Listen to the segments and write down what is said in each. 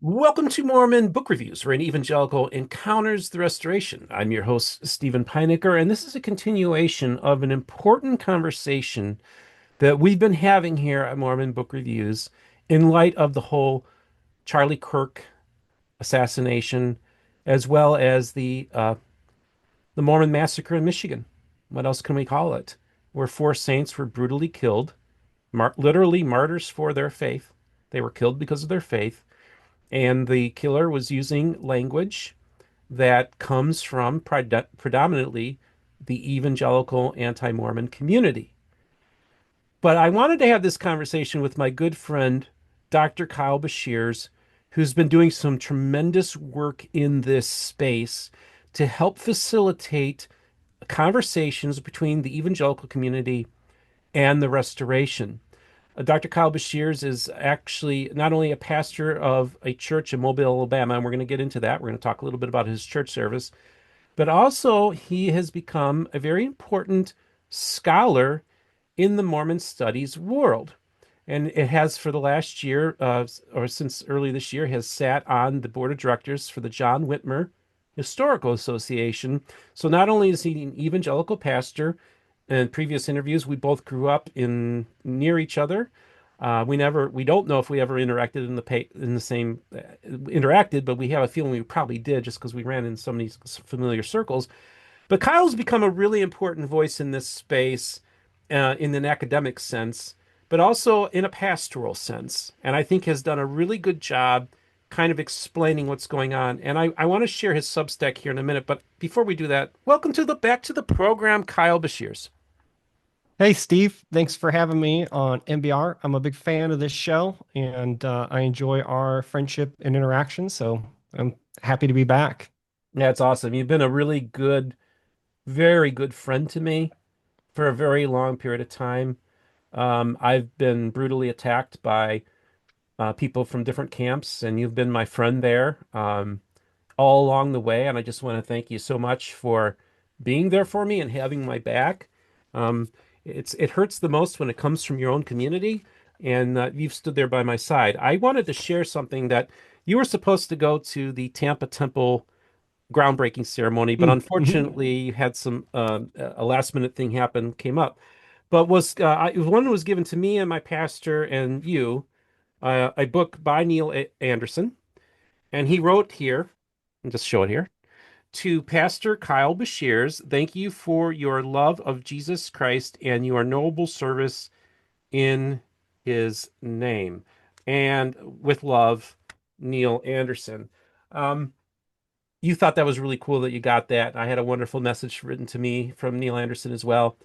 Welcome to Mormon Book Reviews, where an evangelical encounters the restoration. I'm your host, Stephen Pynakker, and this is a continuation of an important conversation that we've been having here at Mormon Book Reviews in light of the whole Charlie Kirk assassination, as well as the Mormon massacre in Michigan. What else can we call it? Where four saints were brutally killed, literally martyrs for their faith. They were killed because of their faith. And the killer was using language that comes from predominantly the evangelical anti-Mormon community. But I wanted to have this conversation with my good friend, Dr. Kyle Beshears, who's been doing some tremendous work in this space to help facilitate conversations between the evangelical community and the restoration. Dr. Kyle Beshears is actually not only a pastor of a church in Mobile, Alabama, and we're going to get into that. We're going to talk a little bit about his church service, but also he has become a very important scholar in the Mormon studies world. And it has for the last year, or since early this year, has sat on the board of directors for the John Whitmer Historical Association. So not only is he an evangelical pastor, in previous interviews, we both grew up in near each other. We don't know if we ever interacted in the same interacted, but we have a feeling we probably did just because we ran in so many familiar circles. But Kyle's become a really important voice in this space, in an academic sense, but also in a pastoral sense, and I think has done a really good job kind of explaining what's going on. And I want to share his Substack here in a minute, but before we do that, welcome to the back to the program, Kyle Beshears. Hey, Steve, thanks for having me on MBR. I'm a big fan of this show and I enjoy our friendship and interaction. So I'm happy to be back. Yeah, it's awesome. You've been a really good, very good friend to me for a very long period of time. I've been brutally attacked by people from different camps, and you've been my friend there all along the way. And I just want to thank you so much for being there for me and having my back. Um, it hurts the most when it comes from your own community, and you've stood there by my side. I wanted to share something that you were supposed to go to the Tampa Temple groundbreaking ceremony, but Mhm. unfortunately, you had some a last minute thing happen came up. But one was given to me and my pastor and you, a book by Anderson, and he wrote here, and just show it here. To Pastor Kyle Beshears, thank you for your love of Jesus Christ and your noble service in his name. And with love, Neil Anderson. Um, you thought that was really cool that you got that. I had a wonderful message written to me from Neil Anderson as well.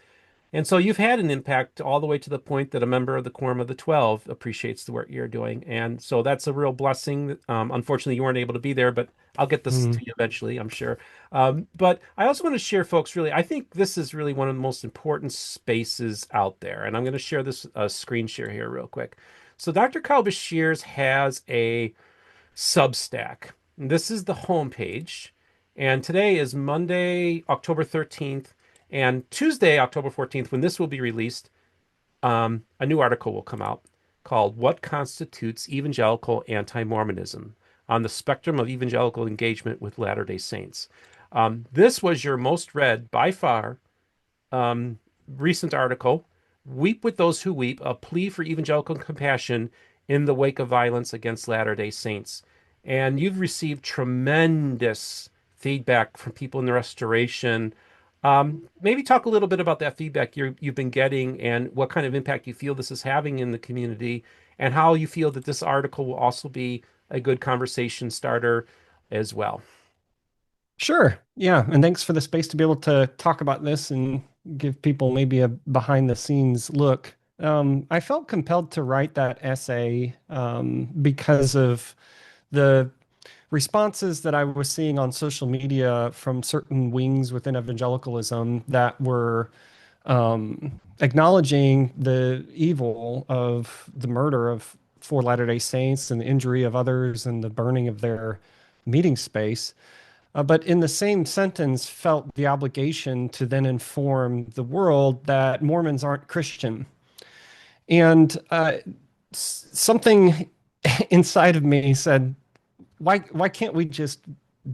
And so you've had an impact all the way to the point that a member of the Quorum of the 12 appreciates the work you're doing. And so that's a real blessing. Unfortunately, you weren't able to be there, but I'll get this to Mhm. you eventually, I'm sure. But I also want to share, folks, really, I think this is really one of the most important spaces out there. And I'm going to share this screen share here real quick. So Dr. Kyle Beshears has a Substack. This is the homepage. And today is Monday, October 13th. And Tuesday, October 14th, when this will be released, a new article will come out called What Constitutes Evangelical Anti-Mormonism on the Spectrum of Evangelical Engagement with Latter-day Saints. This was your most read by far um, recent article, Weep with Those Who Weep, a plea for evangelical compassion in the wake of violence against Latter-day Saints. And you've received tremendous feedback from people in the restoration. Maybe talk a little bit about that feedback you've been getting and what kind of impact you feel this is having in the community, and how you feel that this article will also be a good conversation starter as well. Sure. Yeah. And thanks for the space to be able to talk about this and give people maybe a behind the scenes look. I felt compelled to write that essay because of the responses that I was seeing on social media from certain wings within evangelicalism that were acknowledging the evil of the murder of four Latter-day Saints and the injury of others and the burning of their meeting space. But in the same sentence, felt the obligation to then inform the world that Mormons aren't Christian. And something inside of me said, why can't we just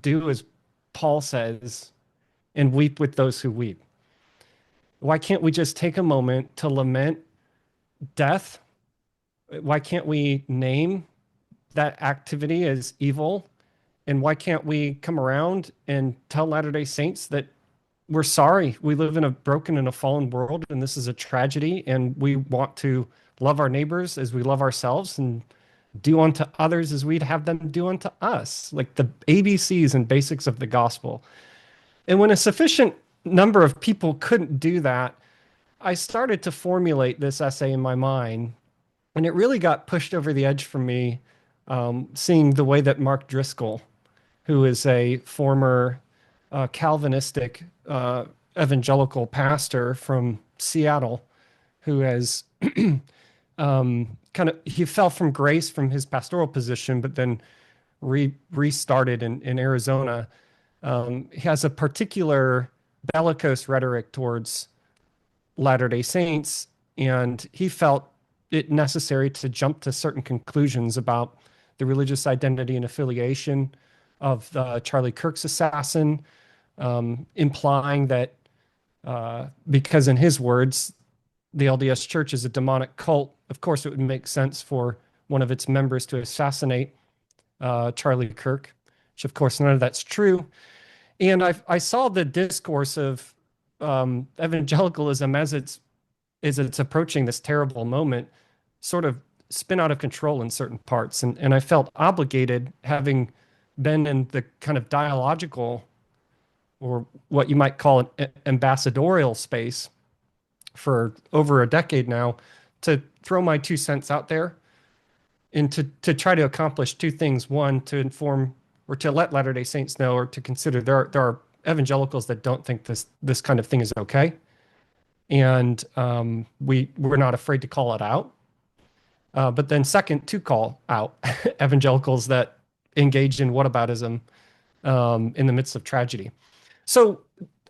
do as Paul says and weep with those who weep? Why can't we just take a moment to lament death? Why can't we name that activity as evil? And why can't we come around and tell Latter-day Saints that we're sorry. We live in a broken and a fallen world, and this is a tragedy, and we want to love our neighbors as we love ourselves and do unto others as we'd have them do unto us, like the ABCs and basics of the gospel. And when a sufficient number of people couldn't do that, I started to formulate this essay in my mind, and it really got pushed over the edge for me, seeing the way that Mark Driscoll, who is a former Calvinistic evangelical pastor from Seattle, who has he fell from grace from his pastoral position, but then restarted in Arizona. He has a particular bellicose rhetoric towards Latter-day Saints, and he felt it necessary to jump to certain conclusions about the religious identity and affiliation of Charlie Kirk's assassin, implying that because, in his words, the LDS Church is a demonic cult, of course, it would make sense for one of its members to assassinate Charlie Kirk, which, of course, none of that's true. And I saw the discourse of evangelicalism as it's approaching this terrible moment, sort of spin out of control in certain parts. And I felt obligated, having been in the kind of dialogical, or what you might call an ambassadorial space for over a decade now, to throw my 2 cents out there and to try to accomplish two things. One, to inform or to let Latter-day Saints know, or to consider there are evangelicals that don't think this kind of thing is okay. And we're not afraid to call it out. But then second, to call out evangelicals that engage in whataboutism in the midst of tragedy. So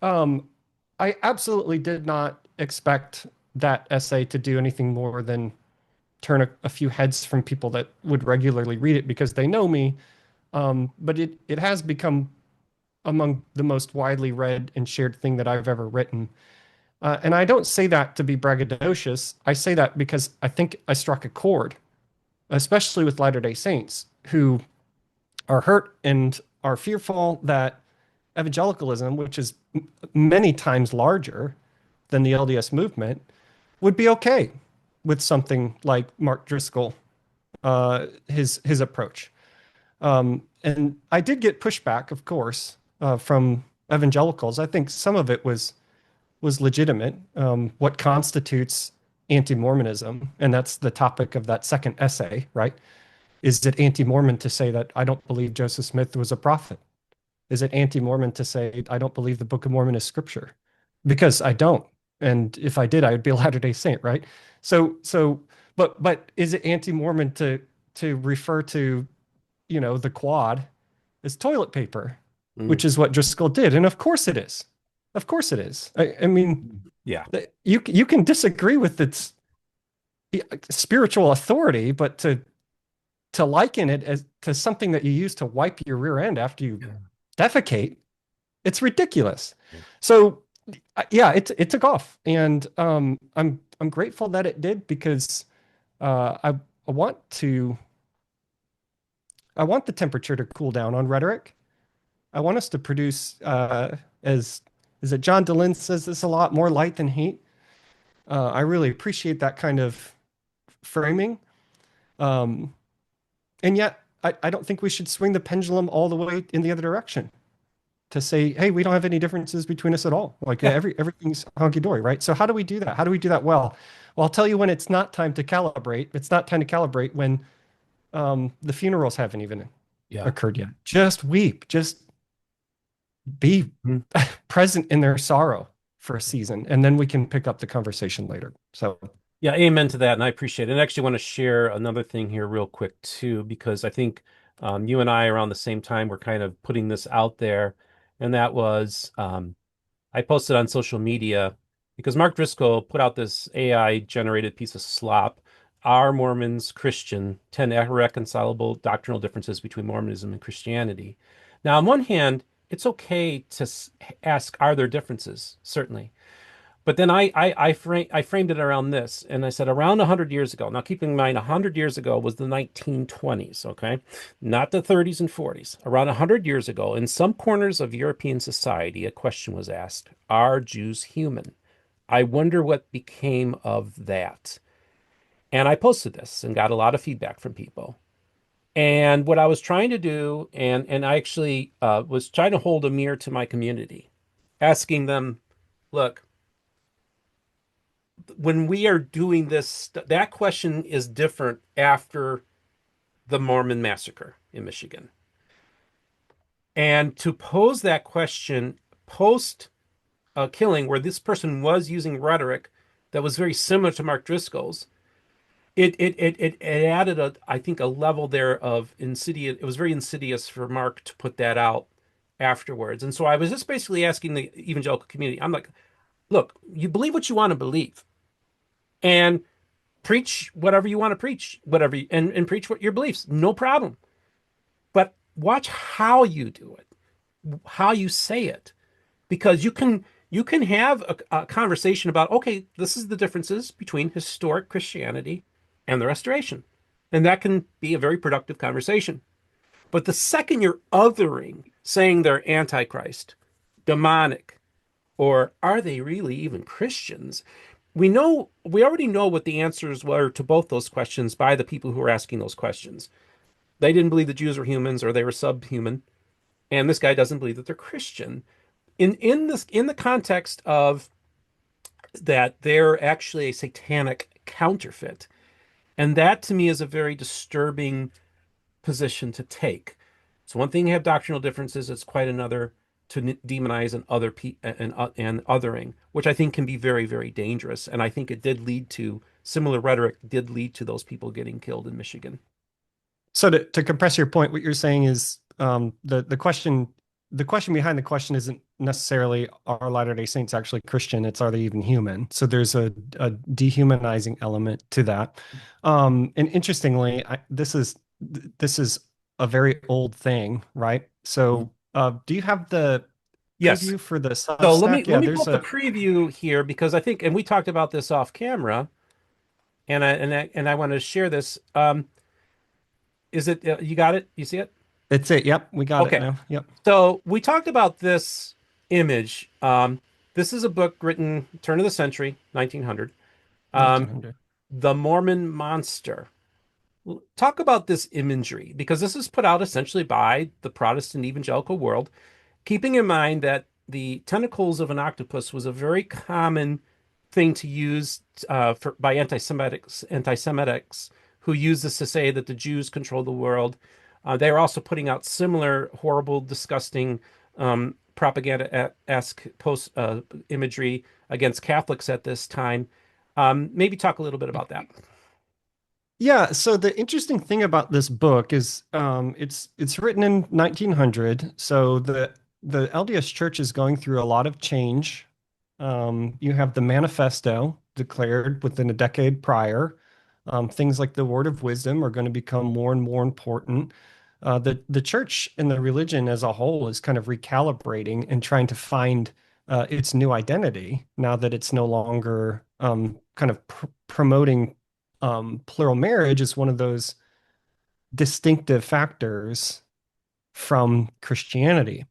I absolutely did not expect that essay to do anything more than turn a few heads from people that would regularly read it because they know me. But it has become among the most widely read and shared thing that I've ever written. And I don't say that to be braggadocious. I say that because I think I struck a chord, especially with Latter-day Saints who are hurt and are fearful that evangelicalism, which is many times larger than the LDS movement, would be okay with something like Mark Driscoll, his approach. And I did get pushback, of course, from evangelicals. I think some of it was legitimate. What constitutes anti-Mormonism, and that's the topic of that second essay, right? Is it anti-Mormon to say that I don't believe Joseph Smith was a prophet? Is it anti-Mormon to say I don't believe the Book of Mormon is scripture? Because I don't. And if I did, I would be a Latter-day Saint, right? But is it anti-Mormon to refer to, the quad as toilet paper, which is what Driscoll did? And of course it is. Of course it is. I mean, yeah, you can disagree with its spiritual authority, but to liken it as to something that you use to wipe your rear end after you defecate, it's ridiculous. Yeah. So yeah, it took off, and I'm grateful that it did, because I want the temperature to cool down on rhetoric. I want us to produce, as is it John Dehlin says this a lot, more light than heat. I really appreciate that kind of framing. And yet, I don't think we should swing the pendulum all the way in the other direction to say, hey, we don't have any differences between us at all. Like everything's hunky-dory, right? So how do we do that? How do we do that well? Well, I'll tell you when it's not time to calibrate. It's not time to calibrate when the funerals haven't even occurred yet. Just weep. Just be present in their sorrow for a season, and then we can pick up the conversation later. So yeah, amen to that, and I appreciate it. And I actually want to share another thing here real quick too, because I think you and I around the same time were kind of putting this out there, and that was I posted on social media because Mark Driscoll put out this AI generated piece of slop are Mormons Christian? 10 irreconcilable doctrinal differences between Mormonism and Christianity. Now, on one hand, it's okay to ask, are there differences? Certainly. But then I framed it around this, and I said around 100 years ago. Now, keep in mind, 100 years ago was the 1920s, okay? Not the 30s and 40s. Around 100 years ago, in some corners of European society, a question was asked, are Jews human? I wonder what became of that. And I posted this and got a lot of feedback from people. And what I was trying to do, and I actually was trying to hold a mirror to my community, asking them, look, when we are doing this, that question is different after the Mormon massacre in Michigan. And to pose that question post killing, where this person was using rhetoric that was very similar to Mark Driscoll's, it added I think a level there of insidious. It was very insidious for Mark to put that out afterwards. And so I was just basically asking the evangelical community, I'm like, look, you believe what you want to believe and preach whatever you want to preach, whatever and preach what your beliefs, no problem. But watch how you do it, how you say it, because you can have a conversation about, okay, this is the differences between historic Christianity and the Restoration. And that can be a very productive conversation. But the second you're othering, saying they're antichrist, demonic, or are they really even Christians? We already know what the answers were to both those questions by the people who were asking those questions. They didn't believe the Jews were humans or they were subhuman, and this guy doesn't believe that they're Christian. In the context of that they're actually a satanic counterfeit. And that to me is a very disturbing position to take. It's one thing to have doctrinal differences, it's quite another to demonize and othering, which I think can be very, very dangerous. And I think it did lead to similar rhetoric did lead to those people getting killed in Michigan. So to compress your point, what you're saying is the question behind the question isn't necessarily are Latter-day Saints actually Christian? It's are they even human? So there's a dehumanizing element to that. And interestingly, this is a very old thing, right? So do you have the Yes. preview for the So let me Substack? let Yeah, me pull there's up the a preview here because I think, and we talked about this off camera, and I want to share this. Is it you got it? You see it? it's it. Yep, we got it Okay. now. Yep, So we talked about this image. This is a book written turn of the century, 1900. Um, 1900. The Mormon Monster. Talk about this imagery because this is put out essentially by the Protestant evangelical world, keeping in mind that the tentacles of an octopus was a very common thing to use by anti-Semitics who use this to say that the Jews control the world. They are also putting out similar horrible, disgusting propaganda-esque post imagery against Catholics at this time. Maybe talk a little bit about that. Yeah, so the interesting thing about this book is it's written in 1900, so the LDS Church is going through a lot of change. You have the manifesto declared within a decade prior. Things like the word of wisdom are going to become more and more important. The church and the religion as a whole is kind of recalibrating and trying to find its new identity now that it's no longer kind of promoting plural marriage is one of those distinctive factors from Christianity.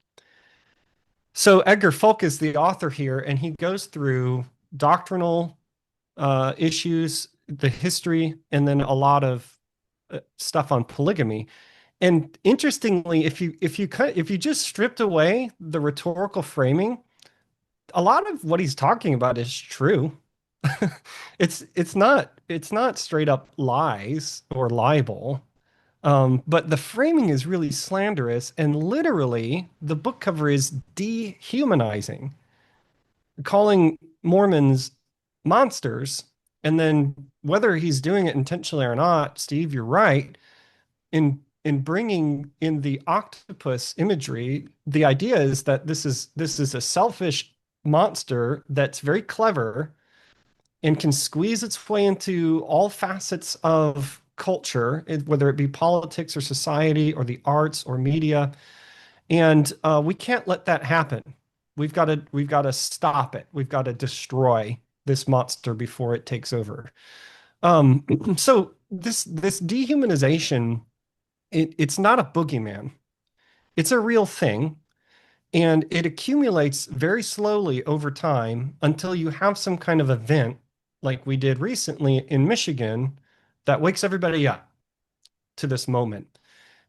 So Edgar Folk is the author here, and he goes through doctrinal issues, the history, and then a lot of stuff on polygamy. And interestingly, if you just stripped away the rhetorical framing, a lot of what he's talking about is true. It's not straight up lies or libel. But the framing is really slanderous, and literally the book cover is dehumanizing, calling Mormons monsters. And then whether he's doing it intentionally or not, Steve, you're right. In bringing in the octopus imagery, the idea is that this is a selfish monster that's very clever and can squeeze its way into all facets of culture, whether it be politics or society or the arts or media. And we can't let that happen. We've got to stop it. We've got to destroy this monster before it takes over. Um, so this dehumanization, it's not a boogeyman. It's a real thing. And it accumulates very slowly over time until you have some kind of event like we did recently in Michigan that wakes everybody up to this moment.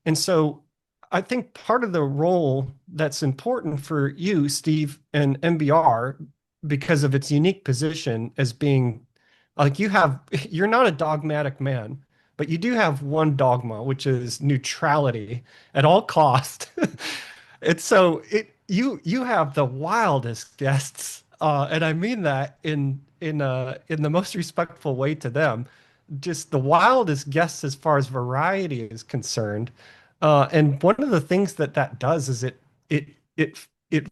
And so I think part of the role that's important for you, Steve, and MBR, because of its unique position as being like you're not a dogmatic man, but you do have one dogma, which is neutrality at all cost. And so you have the wildest guests, and I mean that in the most respectful way to them. Just the wildest guests as far as variety is concerned. And one of the things that does is it it it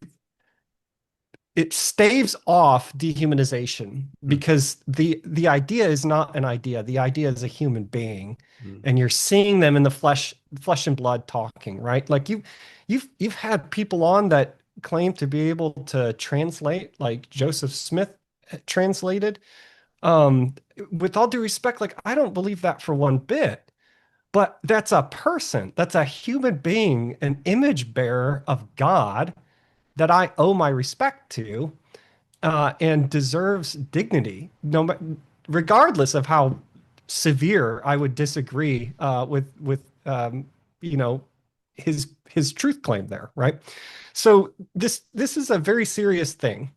it staves off dehumanization Mm, because the idea is not an idea. The idea is a human being, mm, and you're seeing them in the flesh and blood talking, right? Like you've had people on that claim to be able to translate, like Joseph Smith translated. Um, with all due respect, like I don't believe that for one bit. But that's a person, that's a human being, an image bearer of God that I owe my respect to and deserves dignity, regardless of how severe I would disagree with you know his truth claim there, right? So this is a very serious thing,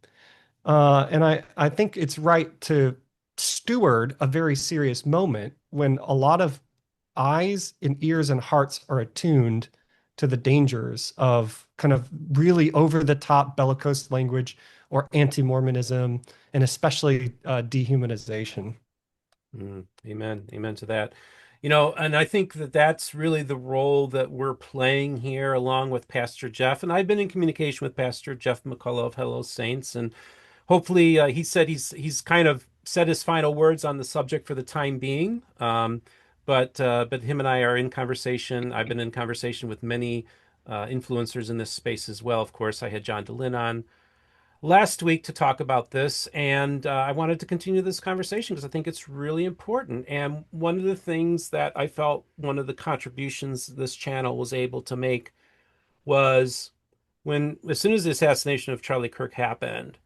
and I think it's right to steward a very serious moment when a lot of eyes and ears and hearts are attuned to the dangers of kind of really over the top bellicose language or anti-Mormonism, and especially dehumanization. amen. Amen to that. And I think that that's really the role that we're playing here, along with Pastor Jeff. And I've been in communication with Pastor Jeff McCullough of Hello Saints, and hopefully, he said he's kind of said his final words on the subject for the time being. But him and I are in conversation. I've been in conversation with many influencers in this space as well. Of course, I had John DeLynn on last week to talk about this, and I wanted to continue this conversation because I think it's really important. And one of the things that I felt one of the contributions this channel was able to make was as soon as the assassination of Charlie Kirk happened,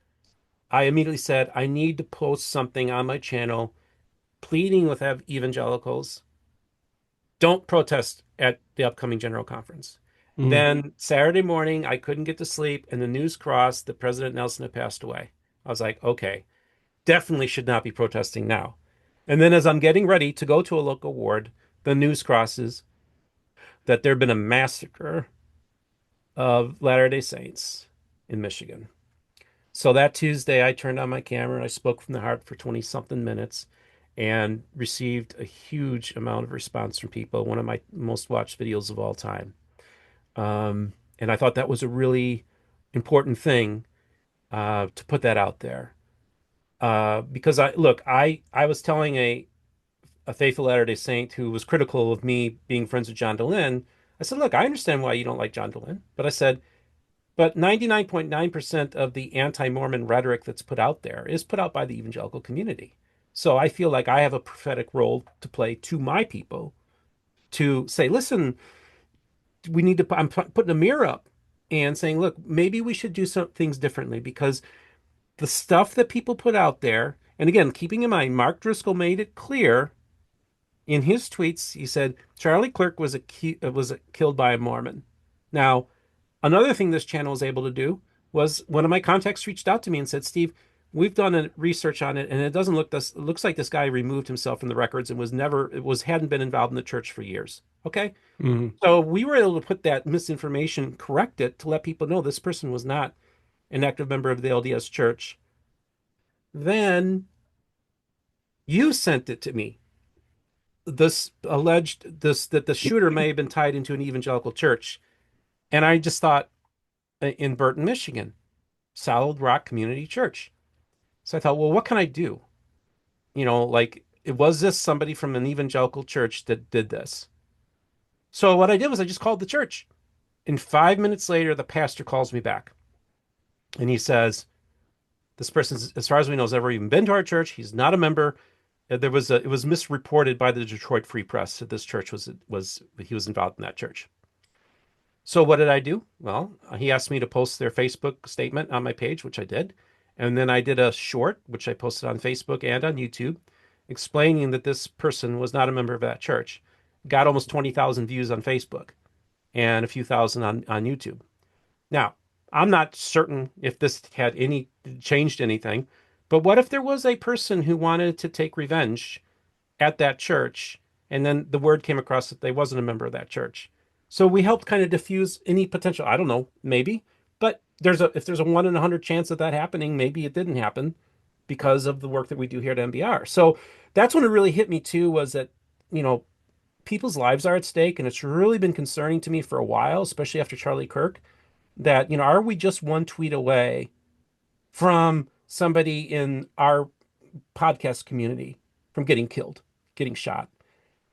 I immediately said, I need to post something on my channel pleading with evangelicals, don't protest at the upcoming general conference. Mm. Then Saturday morning, I couldn't get to sleep, and the news crossed that President Nelson had passed away. I was like, okay, definitely should not be protesting now. And then as I'm getting ready to go to a local ward, the news crosses that there had been a massacre of Latter-day Saints in Michigan. So that Tuesday, I turned on my camera and I spoke from the heart for 20 something minutes and received a huge amount of response from people. One of my most watched videos of all time. And I thought that was a really important thing to put that out there. Because I was telling a faithful Latter-day Saint who was critical of me being friends with John DeLynn. I said, look, I understand why you don't like John DeLynn, but I said, but 99.9% of the anti-Mormon rhetoric that's put out there is put out by the evangelical community. So I feel like I have a prophetic role to play to my people to say, listen, we need to, I'm putting a mirror up and saying, look, maybe we should do some things differently because the stuff that people put out there, and again, keeping in mind, Mark Driscoll made it clear in his tweets, he said Charlie Clerk was killed by a Mormon. Now, another thing this channel was able to do was one of my contacts reached out to me and said, Steve, we've done a research on it, and it doesn't look this. It looks like this guy removed himself from the records and hadn't been involved in the church for years. Okay, Mm. so we were able to put that misinformation, correct it to let people know this person was not an active member of the LDS Church. Then you sent it to me. This that the shooter may have been tied into an evangelical church, and I just thought in Burton, Michigan, Solid Rock Community Church. So I thought, well, what can I do? like, was this somebody from an evangelical church that did this? So what I did was I just called the church. And 5 minutes later, the pastor calls me back and he says, this person, as far as we know, has ever even been to our church. He's not a member. It was misreported by the Detroit Free Press that this church was he was involved in that church. So what did I do? Well, he asked me to post their Facebook statement on my page, which I did. And then I did a short, which I posted on Facebook and on YouTube, explaining that this person was not a member of that church. Got almost 20,000 views on Facebook and a few thousand on YouTube. Now, I'm not certain if this had any changed anything, but what if there was a person who wanted to take revenge at that church, and then the word came across that they wasn't a member of that church? So we helped kind of diffuse any potential. I don't know, maybe, but if there's a 1 in 100 chance of that happening, maybe it didn't happen because of the work that we do here at MBR. So that's when it really hit me too, was that, you know, people's lives are at stake, and it's really been concerning to me for a while, especially after Charlie Kirk, that, are we just one tweet away from somebody in our podcast community from getting killed, getting shot?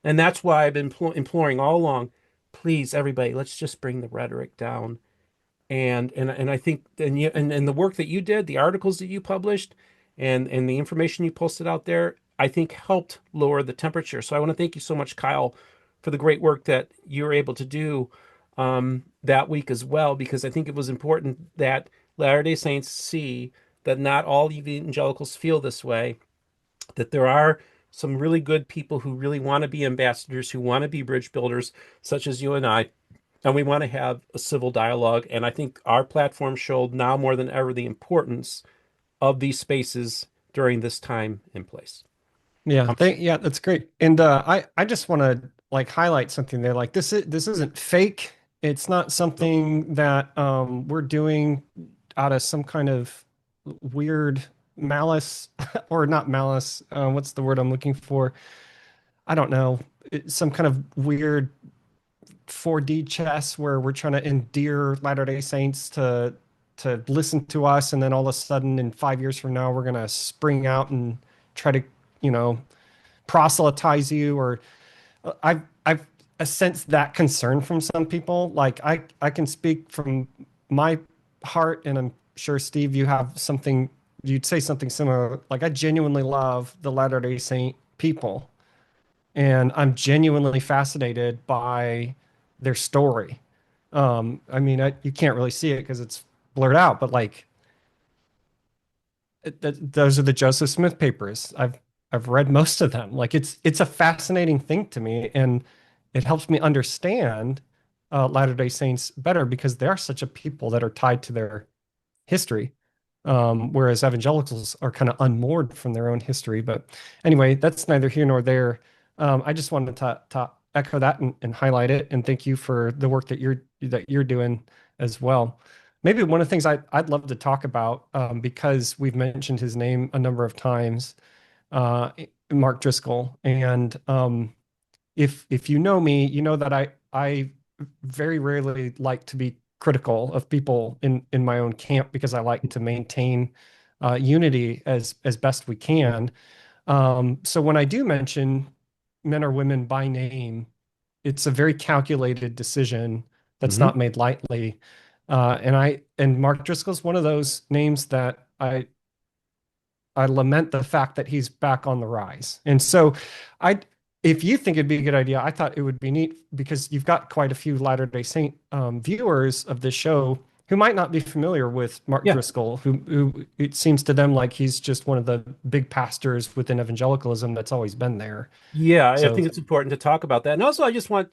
And that's why I've been imploring all along, please, everybody, let's just bring the rhetoric down. And I think and the work that you did, the articles that you published, and the information you posted out there, I think helped lower the temperature. So I want to thank you so much, Kyle, for the great work that you were able to do that week as well, because I think it was important that Latter-day Saints see that not all evangelicals feel this way, that there are some really good people who really want to be ambassadors, who want to be bridge builders, such as you and I, and we want to have a civil dialogue. And I think our platform showed now more than ever the importance of these spaces during this time and place. Yeah, Um, yeah, that's great. And I just want to like highlight something there. Like this isn't fake. It's not something that we're doing out of some kind of weird malice or not malice. What's the word I'm looking for? I don't know. Some kind of weird 4D chess where we're trying to endear Latter-day Saints to listen to us, and then all of a sudden in 5 years from now we're gonna spring out and try to, you know, proselytize you. Or I've sensed that concern from some people. Like I can speak from my heart, and I'm sure Steve, you have something, you'd say something similar. Like I genuinely love the Latter-day Saint people, and I'm genuinely fascinated by their story. I mean, you can't really see it because it's blurred out, but like those are the Joseph Smith papers. I've read most of them. Like it's a fascinating thing to me, and it helps me understand Latter-day Saints better because they are such a people that are tied to their history, whereas evangelicals are kind of unmoored from their own history. But anyway, that's neither here nor there. I just wanted to echo that and highlight it, and thank you for the work that you're doing as well. Maybe one of the things I'd love to talk about, because we've mentioned his name a number of times, uh, Mark Driscoll, and if you know me, you know that I very rarely like to be critical of people in my own camp because I like to maintain unity as best we can. So when I do mention men or women by name, it's a very calculated decision that's mhm. not made lightly. And Mark Driscoll's one of those names that I lament the fact that he's back on the rise. And so I if you think it'd be a good idea, I thought it would be neat because you've got quite a few Latter-day Saint viewers of this show who might not be familiar with Mark Yeah. Driscoll, who it seems to them like he's just one of the big pastors within evangelicalism that's always been there. Yeah, I So think it's important to talk about that. And also, I just want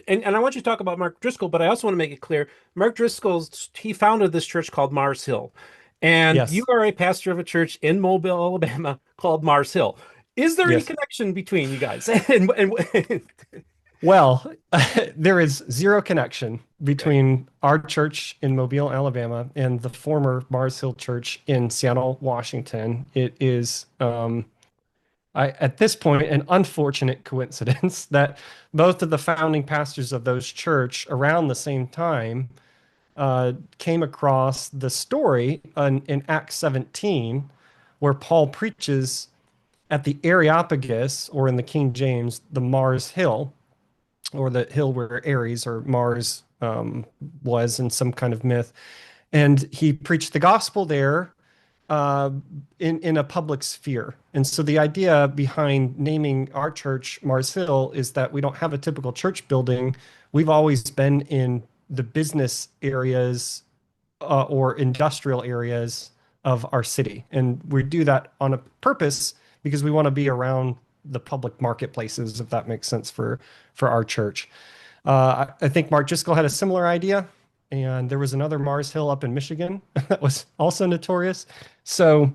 and I want you to talk about Mark Driscoll, but I also want to make it clear Mark Driscoll's he founded this church called Mars Hill. And you yes, are a pastor of a church in Mobile, Alabama called Mars Hill. Is there any yes. connection between you guys? And Well, there is zero connection okay. between our church in Mobile, Alabama, and the former Mars Hill Church in Seattle, Washington. It is, at this point, an unfortunate coincidence that both of the founding pastors of those church around the same time came across the story in Acts 17, where Paul preaches at the Areopagus, or in the King James, the Mars Hill, or the hill where Ares or Mars was in some kind of myth. And he preached the gospel there uh, in a public sphere. And so the idea behind naming our church Mars Hill is that we don't have a typical church building. We've always been in the business areas or industrial areas of our city. And we do that on a purpose because we want to be around the public marketplaces, if that makes sense for our church. I think Mark Driscoll had a similar idea, and there was another Mars Hill up in Michigan that was also notorious. So,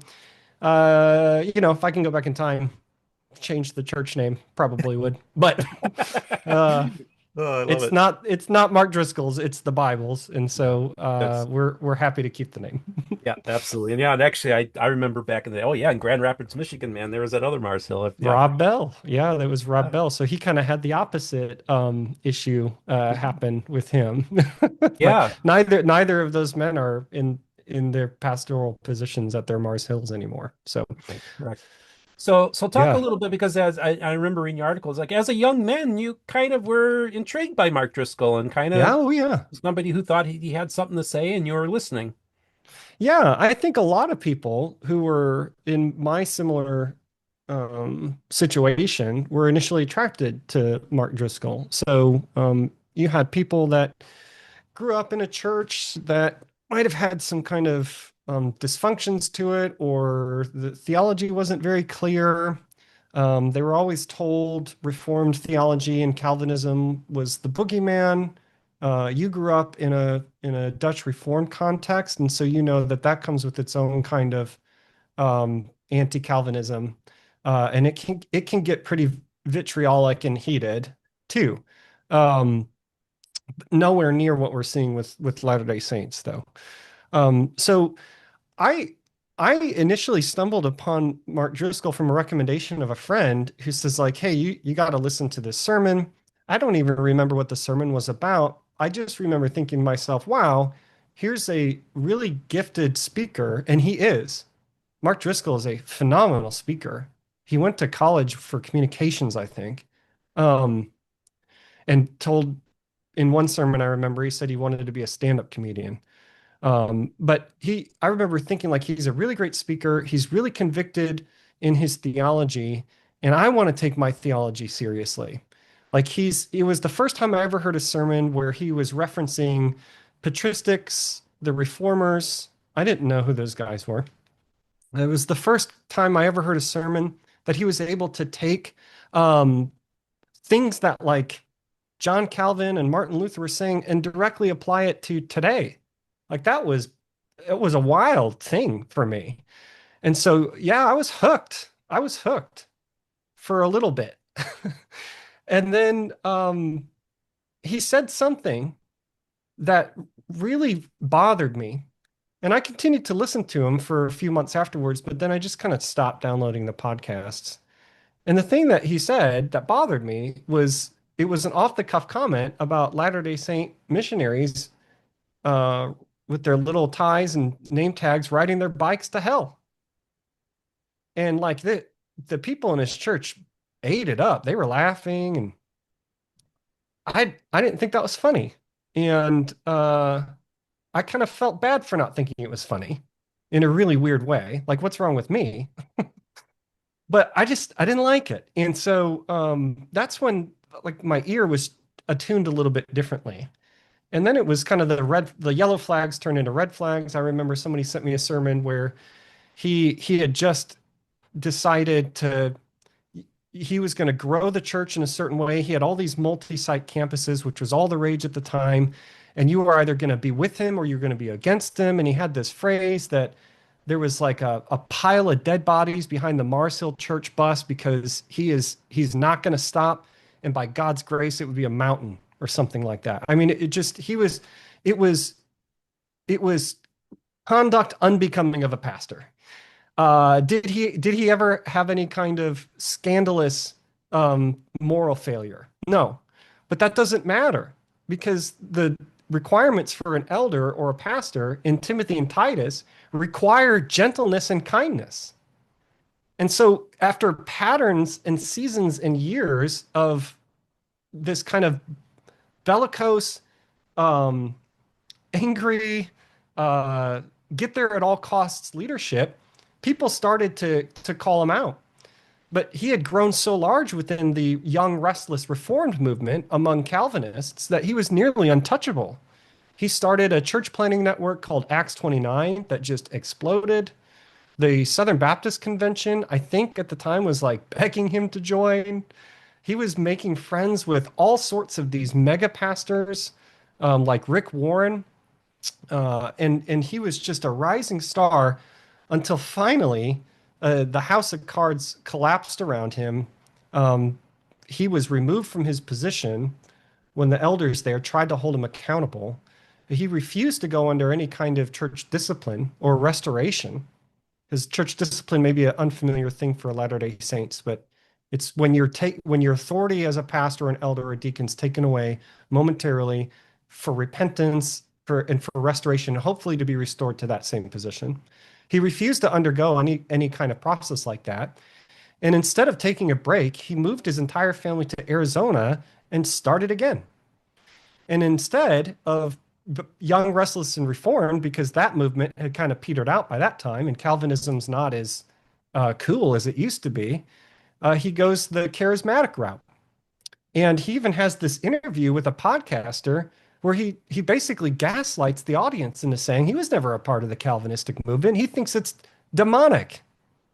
if I can go back in time, change the church name, probably would. But uh, Oh, I love it's it. not Mark Driscoll's, it's the Bible's, and so That's we're happy to keep the name. Yeah, absolutely. And yeah, and actually I remember back in the oh yeah, in Grand Rapids, Michigan, man, there was that other Mars Hill. Yeah. Rob Bell. Yeah, that was Rob Yeah. Bell. So he kind of had the opposite issue happen with him. But Yeah. neither of those men are in their pastoral positions at their Mars Hills anymore. So Right. Correct. So talk a yeah. little bit because as I remember reading your articles, like as a young man, you kind of were intrigued by Mark Driscoll and kind Yeah, of oh yeah. somebody who thought he had something to say and you were listening. Yeah, I think a lot of people who were in my similar situation were initially attracted to Mark Driscoll. So you had people that grew up in a church that might have had some kind of dysfunctions to it, or the theology wasn't very clear. They were always told Reformed theology and Calvinism was the boogeyman. You grew up in a Dutch Reformed context, and so you know that that comes with its own kind of anti-Calvinism, and it can get pretty vitriolic and heated too. Um, Nowhere near what we're seeing with Latter-day Saints, though. So I I initially stumbled upon Mark Driscoll from a recommendation of a friend who says like, "Hey, you got to listen to this sermon." I don't even remember what the sermon was about. I just remember thinking to myself, "Wow, here's a really gifted speaker," and he is. Mark Driscoll is a phenomenal speaker. He went to college for communications, I think, um, and told in one sermon I remember he said he wanted to be a stand-up comedian. But I remember thinking like he's a really great speaker. He's really convicted in his theology, and I want to take my theology seriously. Like it was the first time I ever heard a sermon where he was referencing patristics, the reformers. I didn't know who those guys were. It was the first time I ever heard a sermon that he was able to take um, things that like John Calvin and Martin Luther were saying and directly apply it to today. Like it was a wild thing for me. And so, yeah, I was hooked. I was hooked for a little bit. And then he said something that really bothered me. And I continued to listen to him for a few months afterwards, but then I just kind of stopped downloading the podcasts. And the thing that he said that bothered me was it was an off the cuff comment about Latter-day Saint missionaries uh, with their little ties and name tags riding their bikes to hell. And like the people in his church ate it up. They were laughing, and I didn't think that was funny. And I kind of felt bad for not thinking it was funny in a really weird way. Like, what's wrong with me? But I didn't like it. And so that's when like my ear was attuned a little bit differently. And then it was kind of the yellow flags turned into red flags. I remember somebody sent me a sermon where he had just decided he was going to grow the church in a certain way. He had all these multi-site campuses, which was all the rage at the time. And you were either going to be with him or you're going to be against him. And he had this phrase that there was like a pile of dead bodies behind the Mars Hill Church bus because he's not going to stop. And by God's grace, it would be a mountain or something like that. I mean, it was, it was conduct unbecoming of a pastor. Did he ever have any kind of scandalous moral failure? No, but that doesn't matter because the requirements for an elder or a pastor in Timothy and Titus require gentleness and kindness. And so after patterns and seasons and years of this kind of bellicose, um, angry, uh, get there at all costs leadership, people started to call him out. But he had grown so large within the young, restless Reformed movement among Calvinists that he was nearly untouchable. He started a church planting network called Acts 29 that just exploded. The Southern Baptist Convention, I think at the time, was like begging him to join. He was making friends with all sorts of these mega pastors, like Rick Warren, and he was just a rising star until finally the house of cards collapsed around him. Um, he was removed from his position when the elders there tried to hold him accountable. He refused to go under any kind of church discipline or restoration, because church discipline may be an unfamiliar thing for Latter-day Saints, but it's when your authority as a pastor, an elder, or a deacon is taken away momentarily for repentance and for restoration, hopefully to be restored to that same position. He refused to undergo any kind of process like that. And instead of taking a break, he moved his entire family to Arizona and started again. And instead of young, restless, and reformed, because that movement had kind of petered out by that time, and Calvinism's not as cool as it used to be, he goes the charismatic route. And he even has this interview with a podcaster where he basically gaslights the audience into saying he was never a part of the Calvinistic movement. He thinks it's demonic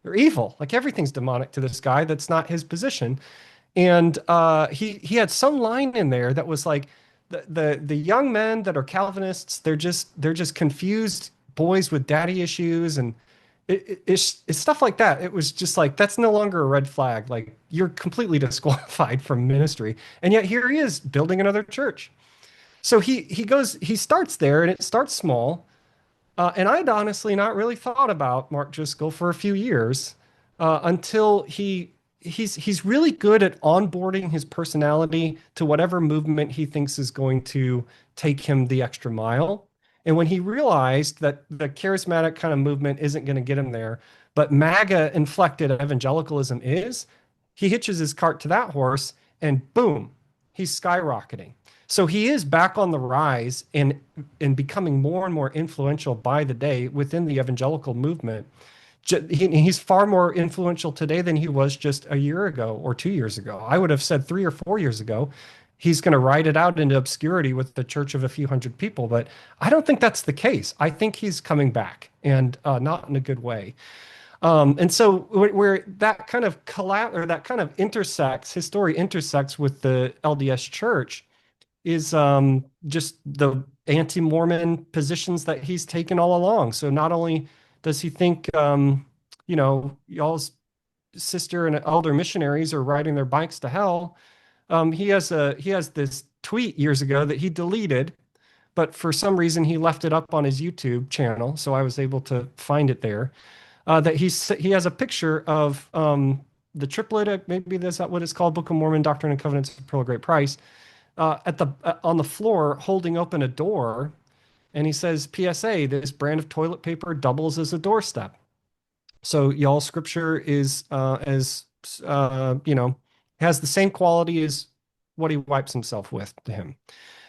or evil. Like everything's demonic to this guy. That's not his position. And he had some line in there that was like the young men that are Calvinists, they're just confused boys with daddy issues, and it's stuff like that. It was just like, that's no longer a red flag. Like, you're completely disqualified from ministry. And yet here he is building another church. So he starts there, and it starts small. And I'd honestly not really thought about Mark Driscoll for a few years until he's really good at onboarding his personality to whatever movement he thinks is going to take him the extra mile. And when he realized that the charismatic kind of movement isn't going to get him there, but MAGA inflected evangelicalism is, he hitches his cart to that horse, and boom, he's skyrocketing. So he is back on the rise and becoming more and more influential by the day within the evangelical movement. He's far more influential today than he was just a year ago or 2 years ago. I would have said 3 or 4 years ago. He's going to ride it out into obscurity with the church of a few hundred people, but I don't think that's the case. I think he's coming back, and not in a good way. And so where that kind of that kind of intersects, his story intersects with the LDS Church, is just the anti-Mormon positions that he's taken all along. So not only does he think, y'all's sister and elder missionaries are riding their bikes to hell, he has this tweet years ago that he deleted, but for some reason he left it up on his YouTube channel, so I was able to find it there. That he has a picture of the triplet, maybe that's what it's called, Book of Mormon, Doctrine and Covenants, Pearl of Great Price, on the floor holding open a door, and he says, PSA, this brand of toilet paper doubles as a doorstep. So y'all scripture is has the same quality as what he wipes himself with to him.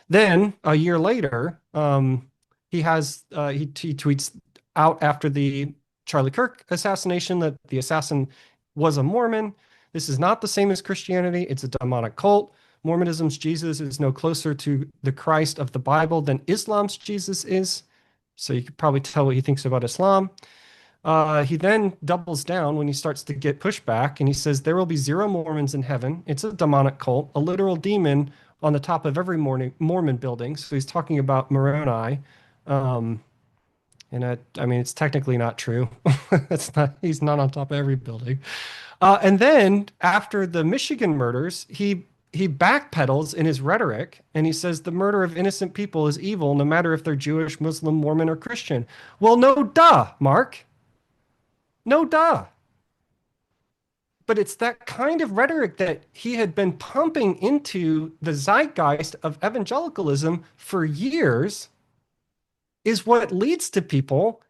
Then a year later, he tweets out after the Charlie Kirk assassination that the assassin was a Mormon. This is not the same as Christianity. It's a demonic cult. Mormonism's Jesus is no closer to the Christ of the Bible than Islam's Jesus is. So you could probably tell what he thinks about Islam. He then doubles down when he starts to get pushback, and he says, there will be zero Mormons in heaven. It's a demonic cult, a literal demon on the top of every Mormon building. So he's talking about Moroni. I mean, it's technically not true. He's not on top of every building. And then after the Michigan murders, he backpedals in his rhetoric, and he says the murder of innocent people is evil, no matter if they're Jewish, Muslim, Mormon, or Christian. Well, no duh, Mark. No duh. But it's that kind of rhetoric that he had been pumping into the zeitgeist of evangelicalism for years is what leads to people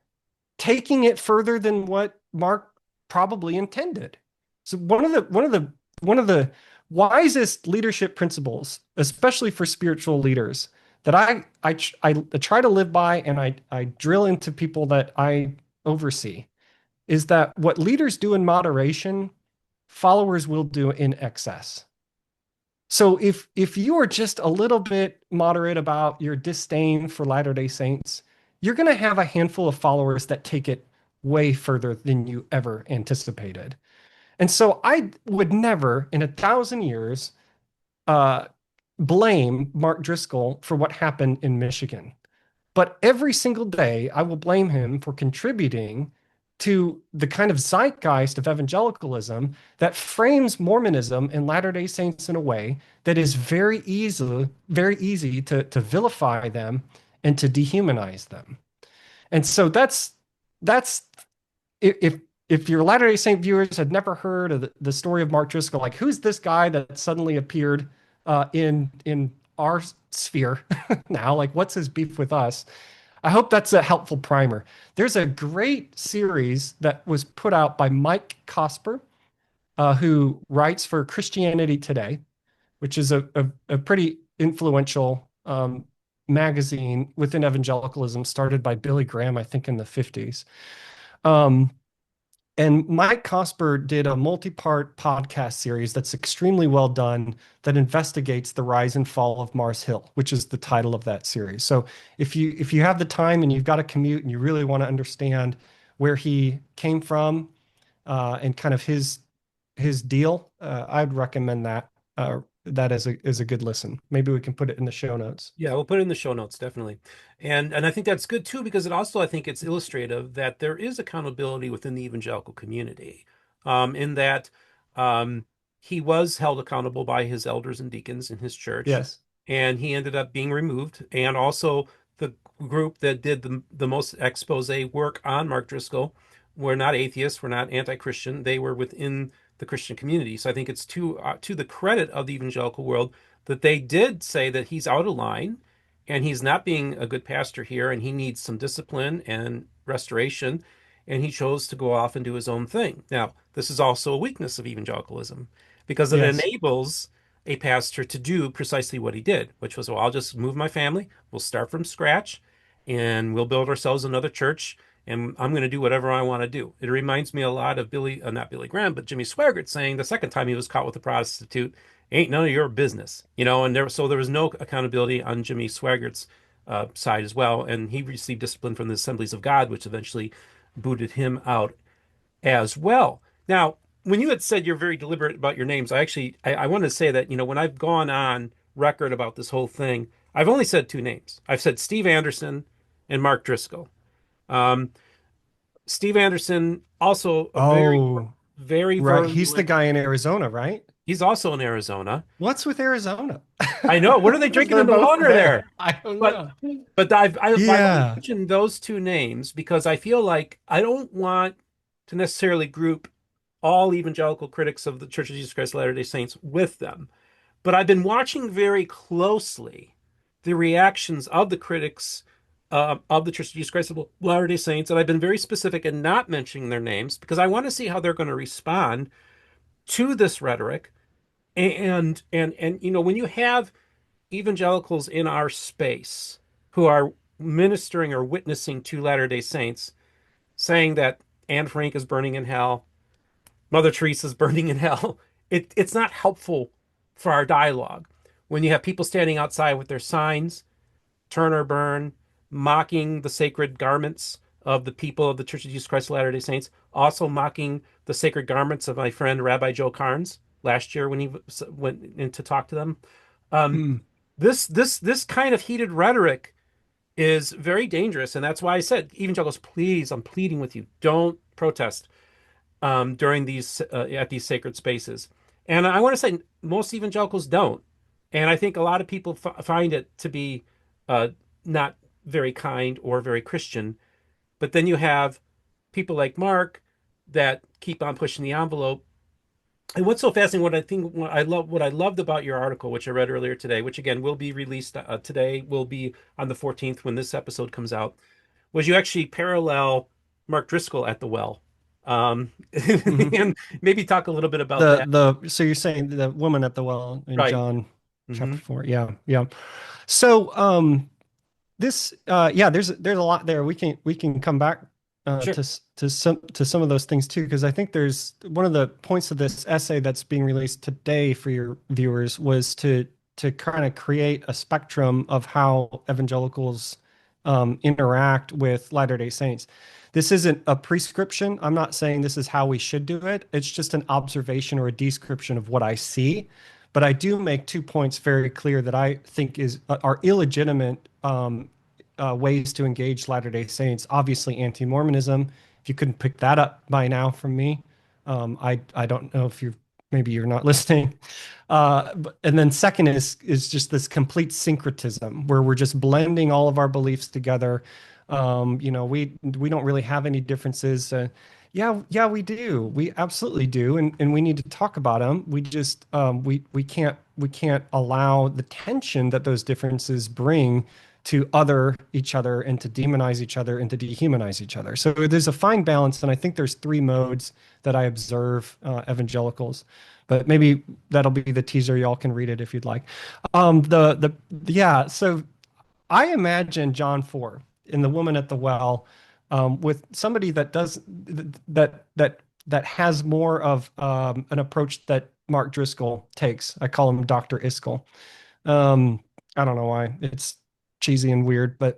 taking it further than what Mark probably intended. So one of the wisest leadership principles, especially for spiritual leaders, that I try to live by and I drill into people that I oversee is that what leaders do in moderation, followers will do in excess. So if you are just a little bit moderate about your disdain for Latter-day Saints, you're going to have a handful of followers that take it way further than you ever anticipated. And so I would never in 1,000 years uh, blame Mark Driscoll for what happened in Michigan. But every single day, I will blame him for contributing to the kind of zeitgeist of evangelicalism that frames Mormonism and Latter-day Saints in a way that is very easy to vilify them and to dehumanize them. And so that's if if your Latter-day Saint viewers had never heard of the story of Mark Driscoll, like who's this guy that suddenly appeared in our sphere now? Like, what's his beef with us? I hope that's a helpful primer. There's a great series that was put out by Mike Cosper, who writes for Christianity Today, which is a pretty influential magazine within evangelicalism, started by Billy Graham, I think, in the 50s. And Mike Cosper did a multi-part podcast series that's extremely well done that investigates the rise and fall of Mars Hill, which is the title of that series. So if you have the time and you've got a commute and you really want to understand where he came from and kind of his deal, I'd recommend that as a good listen. Maybe we can put it in the show notes. Yeah, we'll put it in the show notes, definitely. And I think that's good too, because it also, I think it's illustrative that there is accountability within the evangelical community, in that um, he was held accountable by his elders and deacons in his church, Yes. and he ended up being removed. And also the group that did the most expose work on Mark Driscoll were not atheists, were not anti-Christian. They were within the Christian community. So I think it's to the credit of the evangelical world that they did say that he's out of line and he's not being a good pastor here and he needs some discipline and restoration. And he chose to go off and do his own thing. Now, this is also a weakness of evangelicalism because it Yes. enables a pastor to do precisely what he did, which was, well, I'll just move my family, we'll start from scratch, and we'll build ourselves another church, and I'm going to do whatever I want to do. It reminds me a lot of not Billy Graham, but Jimmy Swaggart saying the second time he was caught with a prostitute, ain't none of your business, and there was no accountability on Jimmy Swaggart's side as well, and he received discipline from the Assemblies of God, which eventually booted him out as well. Now, when you had said you're very deliberate about your names, I wanted to say that, when I've gone on record about this whole thing, I've only said two names. I've said Steve Anderson and Mark Driscoll. Um, Steve Anderson, also a very, Oh, very right. He's the virulent. guy in Arizona, right? He's also in Arizona. What's with Arizona? I know. What are they Because drinking they're in the both water there. there? I don't But know. but I've only Yeah. mentioned those two names because I feel like I don't want to necessarily group all evangelical critics of the Church of Jesus Christ of Latter-day Saints with them. But I've been watching very closely the reactions of the critics of the Church of Jesus Christ of Latter-day Saints, and I've been very specific in not mentioning their names because I want to see how they're going to respond to this rhetoric. And when you have evangelicals in our space who are ministering or witnessing to Latter-day Saints saying that Anne Frank is burning in hell, Mother Teresa's burning in hell, it's not helpful for our dialogue. When you have people standing outside with their signs, turn or burn, mocking the sacred garments of the people of the Church of Jesus Christ of Latter-day Saints, also mocking the sacred garments of my friend Rabbi Joe Carnes last year when he went in to talk to them. Um, Hmm. this kind of heated rhetoric is very dangerous, and that's why I said, evangelicals, please, I'm pleading with you, don't protest during these at these sacred spaces. And I want to say most evangelicals don't, and I think a lot of people find it to be uh, not very kind or very Christian. But then you have people like Mark that keep on pushing the envelope. And what's so fascinating, what I loved about your article, which I read earlier today, which again will be released today, will be on the 14th when this episode comes out, was you actually parallel Mark Driscoll at the well. Hmm. And maybe talk a little bit about that. The so you're saying the woman at the well in Right. John Hmm. chapter 4. Yeah, yeah. So this yeah, there's a lot there. We can come back Sure. to some of those things too, because I think there's one of the points of this essay that's being released today for your viewers was to kind of create a spectrum of how evangelicals interact with Latter-day Saints. This isn't a prescription. I'm not saying this is how we should do it. It's just an observation or a description of what I see. But I do make 2 points very clear that I think are illegitimate ways to engage Latter-day Saints. Obviously, anti-Mormonism. If you couldn't pick that up by now from me, I don't know if maybe you're not listening. And then second is just this complete syncretism where we're just blending all of our beliefs together. We don't really have any differences. Yeah, we do. We absolutely do, and we need to talk about them. We just we can't allow the tension that those differences bring to other each other and to demonize each other and to dehumanize each other. So there's a fine balance, and I think there's 3 modes that I observe evangelicals. But maybe that'll be the teaser. Y'all can read it if you'd like. The yeah. So I imagine John 4 in the woman at the well with somebody that does that has more of an approach that Mark Driscoll takes. I call him Dr. Iskell. Um, I don't know why. It's cheesy and weird, but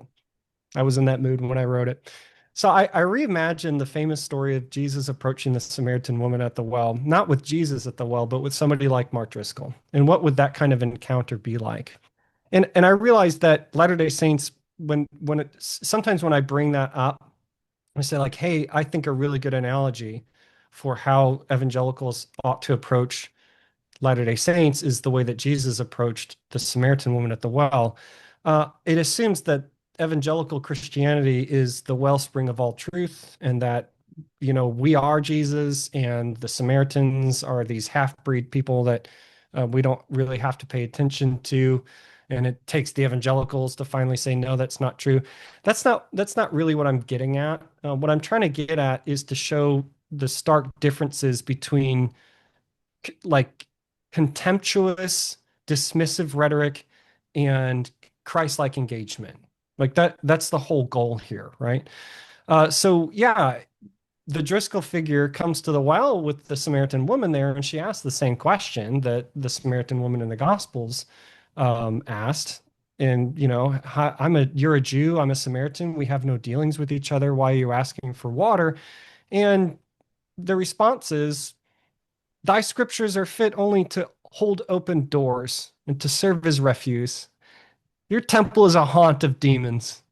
I was in that mood when I wrote it. So I reimagine the famous story of Jesus approaching the Samaritan woman at the well, not with Jesus at the well, but with somebody like Mark Driscoll. And what would that kind of encounter be like? And I realized that Latter-day Saints, sometimes when I bring that up, I say like, hey, I think a really good analogy for how evangelicals ought to approach Latter-day Saints is the way that Jesus approached the Samaritan woman at the well. It assumes that evangelical Christianity is the wellspring of all truth, and that we are Jesus, and the Samaritans are these half-breed people that we don't really have to pay attention to. And it takes the evangelicals to finally say, no, that's not true. That's not really what I'm getting at. What I'm trying to get at is to show the stark differences between like contemptuous, dismissive rhetoric and Christ-like engagement. Like that's the whole goal here, right? So yeah, the Driscoll figure comes to the well with the Samaritan woman there, and she asks the same question that the Samaritan woman in the Gospels asked. And you're a Jew, I'm a Samaritan. We have no dealings with each other. Why are you asking for water? And the response is, thy scriptures are fit only to hold open doors and to serve as refuse. Your temple is a haunt of demons,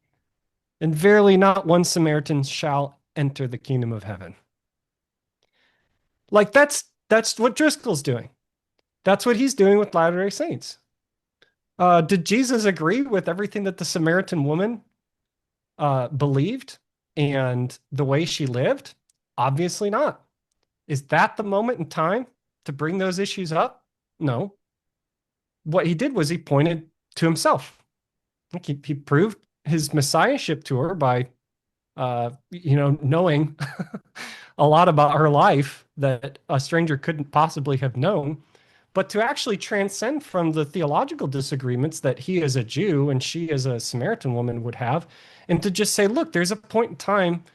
and verily not one Samaritan shall enter the kingdom of heaven. Like that's what Driscoll's doing. That's what he's doing with Latter-day Saints. Did Jesus agree with everything that the Samaritan woman believed and the way she lived? Obviously not. Is that the moment in time to bring those issues up? No. What he did was he pointed to himself. He proved his messiahship to her by, knowing a lot about her life that a stranger couldn't possibly have known. But to actually transcend from the theological disagreements that he as a Jew and she as a Samaritan woman would have, and to just say, look, there's a point in time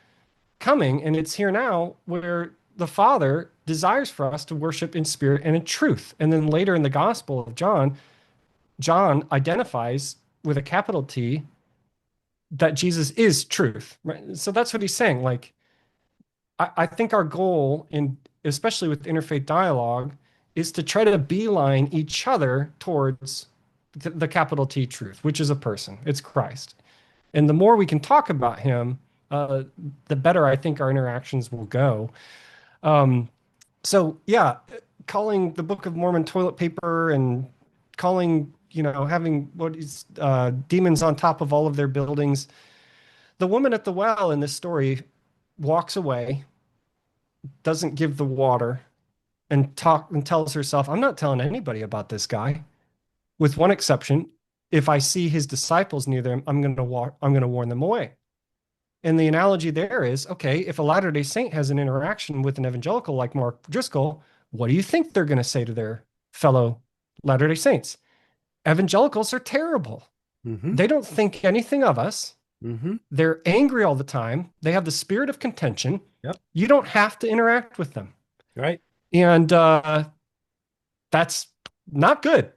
coming, and it's here now, where the Father desires for us to worship in spirit and in truth. And then later in the Gospel of John, John identifies with a capital T that Jesus is truth. Right? So that's what he's saying. Like, I think our goal, especially with interfaith dialogue, is to try to beeline each other towards the capital T truth, which is a person. It's Christ. And the more we can talk about him, the better I think our interactions will go. So yeah, calling the Book of Mormon toilet paper and calling, having what is demons on top of all of their buildings. The woman at the well in this story walks away, doesn't give the water, and tells herself, I'm not telling anybody about this guy, with one exception. If I see his disciples near them, I'm going to warn them away. And the analogy there is, okay, if a Latter-day Saint has an interaction with an evangelical like Mark Driscoll, what do you think they're going to say to their fellow Latter-day Saints? Evangelicals are terrible. Mm-hmm. They don't think anything of us. Mm-hmm. They're angry all the time. They have the spirit of contention. Yep. You don't have to interact with them. Right. And that's not good.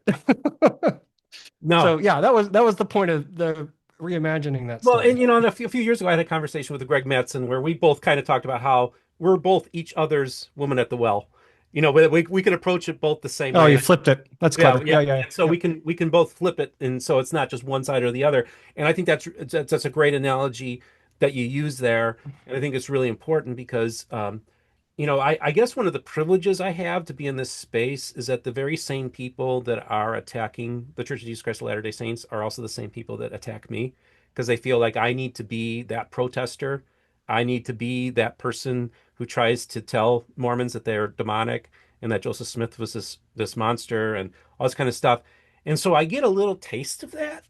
No. So yeah, that was the point of the reimagining that Well, and story. you know, and a few years ago, I had a conversation with Greg Metzen where we both kind of talked about how we're both each other's woman at the well. You know, we can approach it both the same Oh, way. you flipped it. That's Yeah, clever. yeah. Yeah, yeah, And so yeah. we can both flip it, and so it's not just one side or the other. And I think that's a great analogy that you use there, and I think it's really important because I guess one of the privileges I have to be in this space is that the very same people that are attacking the Church of Jesus Christ of Latter-day Saints are also the same people that attack me because they feel like I need to be that protester. I need to be that person who tries to tell Mormons that they're demonic and that Joseph Smith was this monster and all this kind of stuff. And so I get a little taste of that.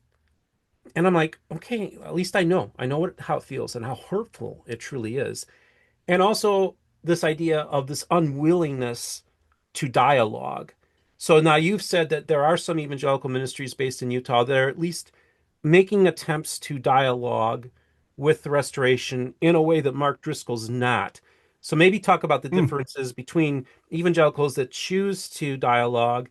And I'm like, okay, at least I know. I know how it feels and how hurtful it truly is. And also this idea of this unwillingness to dialogue. So now you've said that there are some evangelical ministries based in Utah that are at least making attempts to dialogue with the restoration in a way that Mark Driscoll's not. So maybe talk about the Mm. differences between evangelicals that choose to dialogue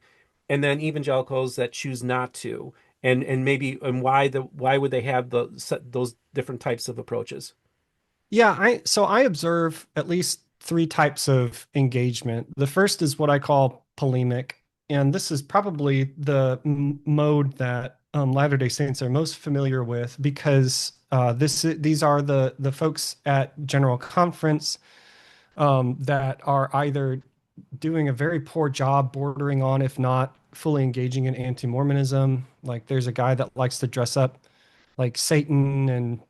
and then evangelicals that choose not to, and maybe and why would they have those different types of approaches? Yeah, I observe at least three types of engagement. The first is what I call polemic, and this is probably the mode that Latter-day Saints are most familiar with because these are the folks at General Conference that are either doing a very poor job, bordering on, if not fully engaging in anti-Mormonism. Like there's a guy that likes to dress up like Satan and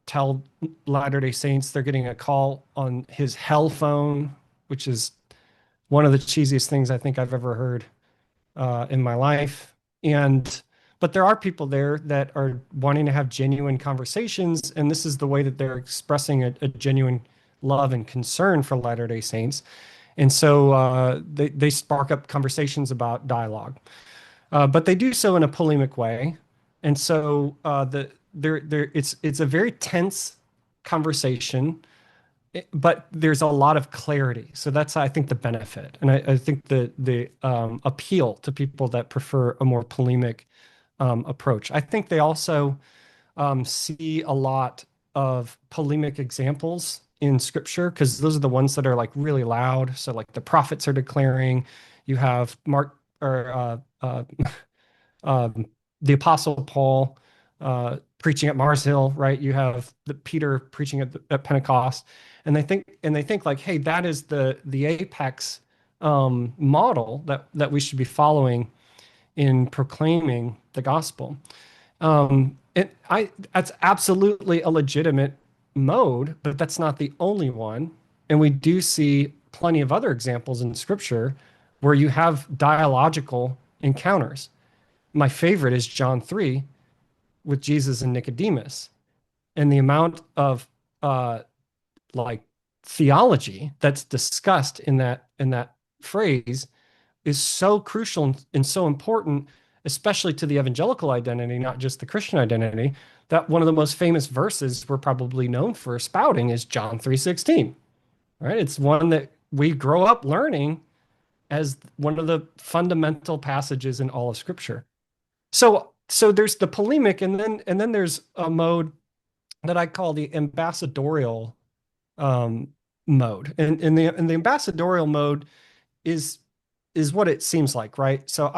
tell Latter-day Saints they're getting a call on his hell phone, which is one of the cheesiest things I think I've ever heard in my life. And but there are people there that are wanting to have genuine conversations, and this is the way that they're expressing a genuine love and concern for Latter-day Saints. And so they spark up conversations about dialogue, but they do so in a polemic way. And so it's a very tense conversation, but there's a lot of clarity. So that's, I think, the benefit. And I think the appeal to people that prefer a more polemic approach. I think they also see a lot of polemic examples in scripture because those are the ones that are like really loud. So like the prophets are declaring, you have Mark or um, the Apostle Paul preaching at Mars Hill, right? You have Peter preaching at Pentecost, and they think like, hey, that is the apex model that we should be following in proclaiming the gospel. That's absolutely a legitimate mode, but that's not the only one. And we do see plenty of other examples in Scripture where you have dialogical encounters. My favorite is John 3 with Jesus and Nicodemus, and the amount of uh, like theology that's discussed in that phrase is so crucial and so important, especially to the evangelical identity, not just the Christian identity, that one of the most famous verses we're probably known for spouting is John 3:16. Right? It's one that we grow up learning as one of the fundamental passages in all of Scripture. So there's the polemic, and then there's a mode that I call the ambassadorial um, mode, and the ambassadorial mode is is what it seems like, right? So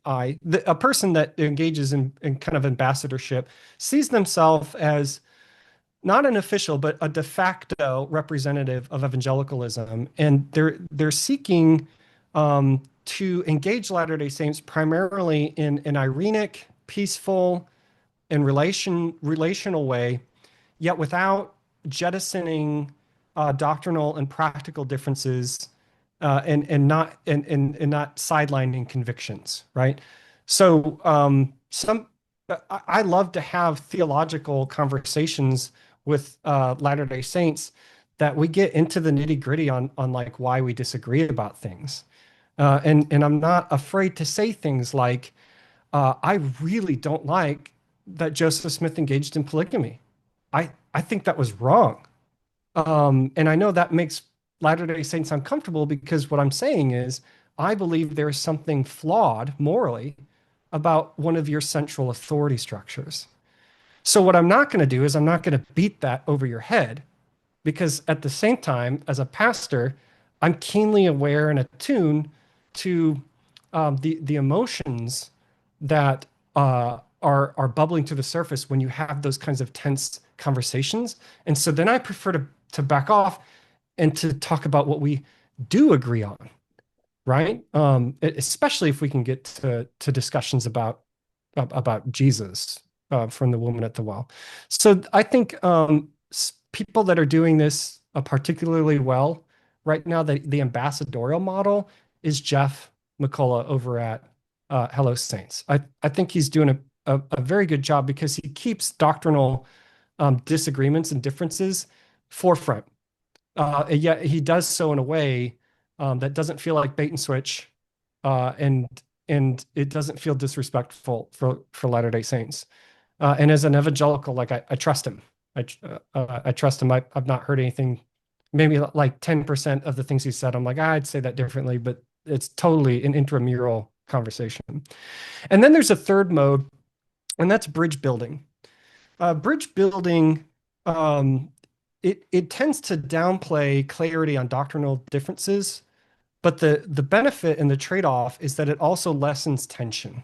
a person that engages in kind of ambassadorship sees themselves as not an official, but a de facto representative of evangelicalism, and they're seeking to engage Latter-day Saints primarily in an irenic, peaceful, and relational way, yet without jettisoning doctrinal and practical differences, and not sidelining convictions, right? So I love to have theological conversations with Latter-day Saints that we get into the nitty-gritty on like why we disagree about things. And I'm not afraid to say things like, I really don't like that Joseph Smith engaged in polygamy. I think that was wrong. And I know that makes Latter-day Saints uncomfortable because what I'm saying is I believe there is something flawed morally about one of your central authority structures. So what I'm not going to do is I'm not going to beat that over your head because at the same time, as a pastor, I'm keenly aware and attuned to the emotions that are bubbling to the surface when you have those kinds of tense conversations. And so then I prefer to back off and to talk about what we do agree on, right? Especially if we can get to discussions about Jesus from the woman at the well. So I think people that are doing this particularly well right now, the ambassadorial model is Jeff McCullough over at Hello Saints. I think he's doing a very good job because he keeps doctrinal disagreements and differences forefront. And yet he does so in a way that doesn't feel like bait and switch, and it doesn't feel disrespectful for Latter-day Saints. And as an evangelical, like I trust him. I trust him. I've not heard anything. Maybe like 10% of the things he said, I'm like, I'd say that differently, but it's totally an intramural conversation. And then there's a third mode, and that's bridge building. Bridge building, it tends to downplay clarity on doctrinal differences, but the benefit and the trade-off is that it also lessens tension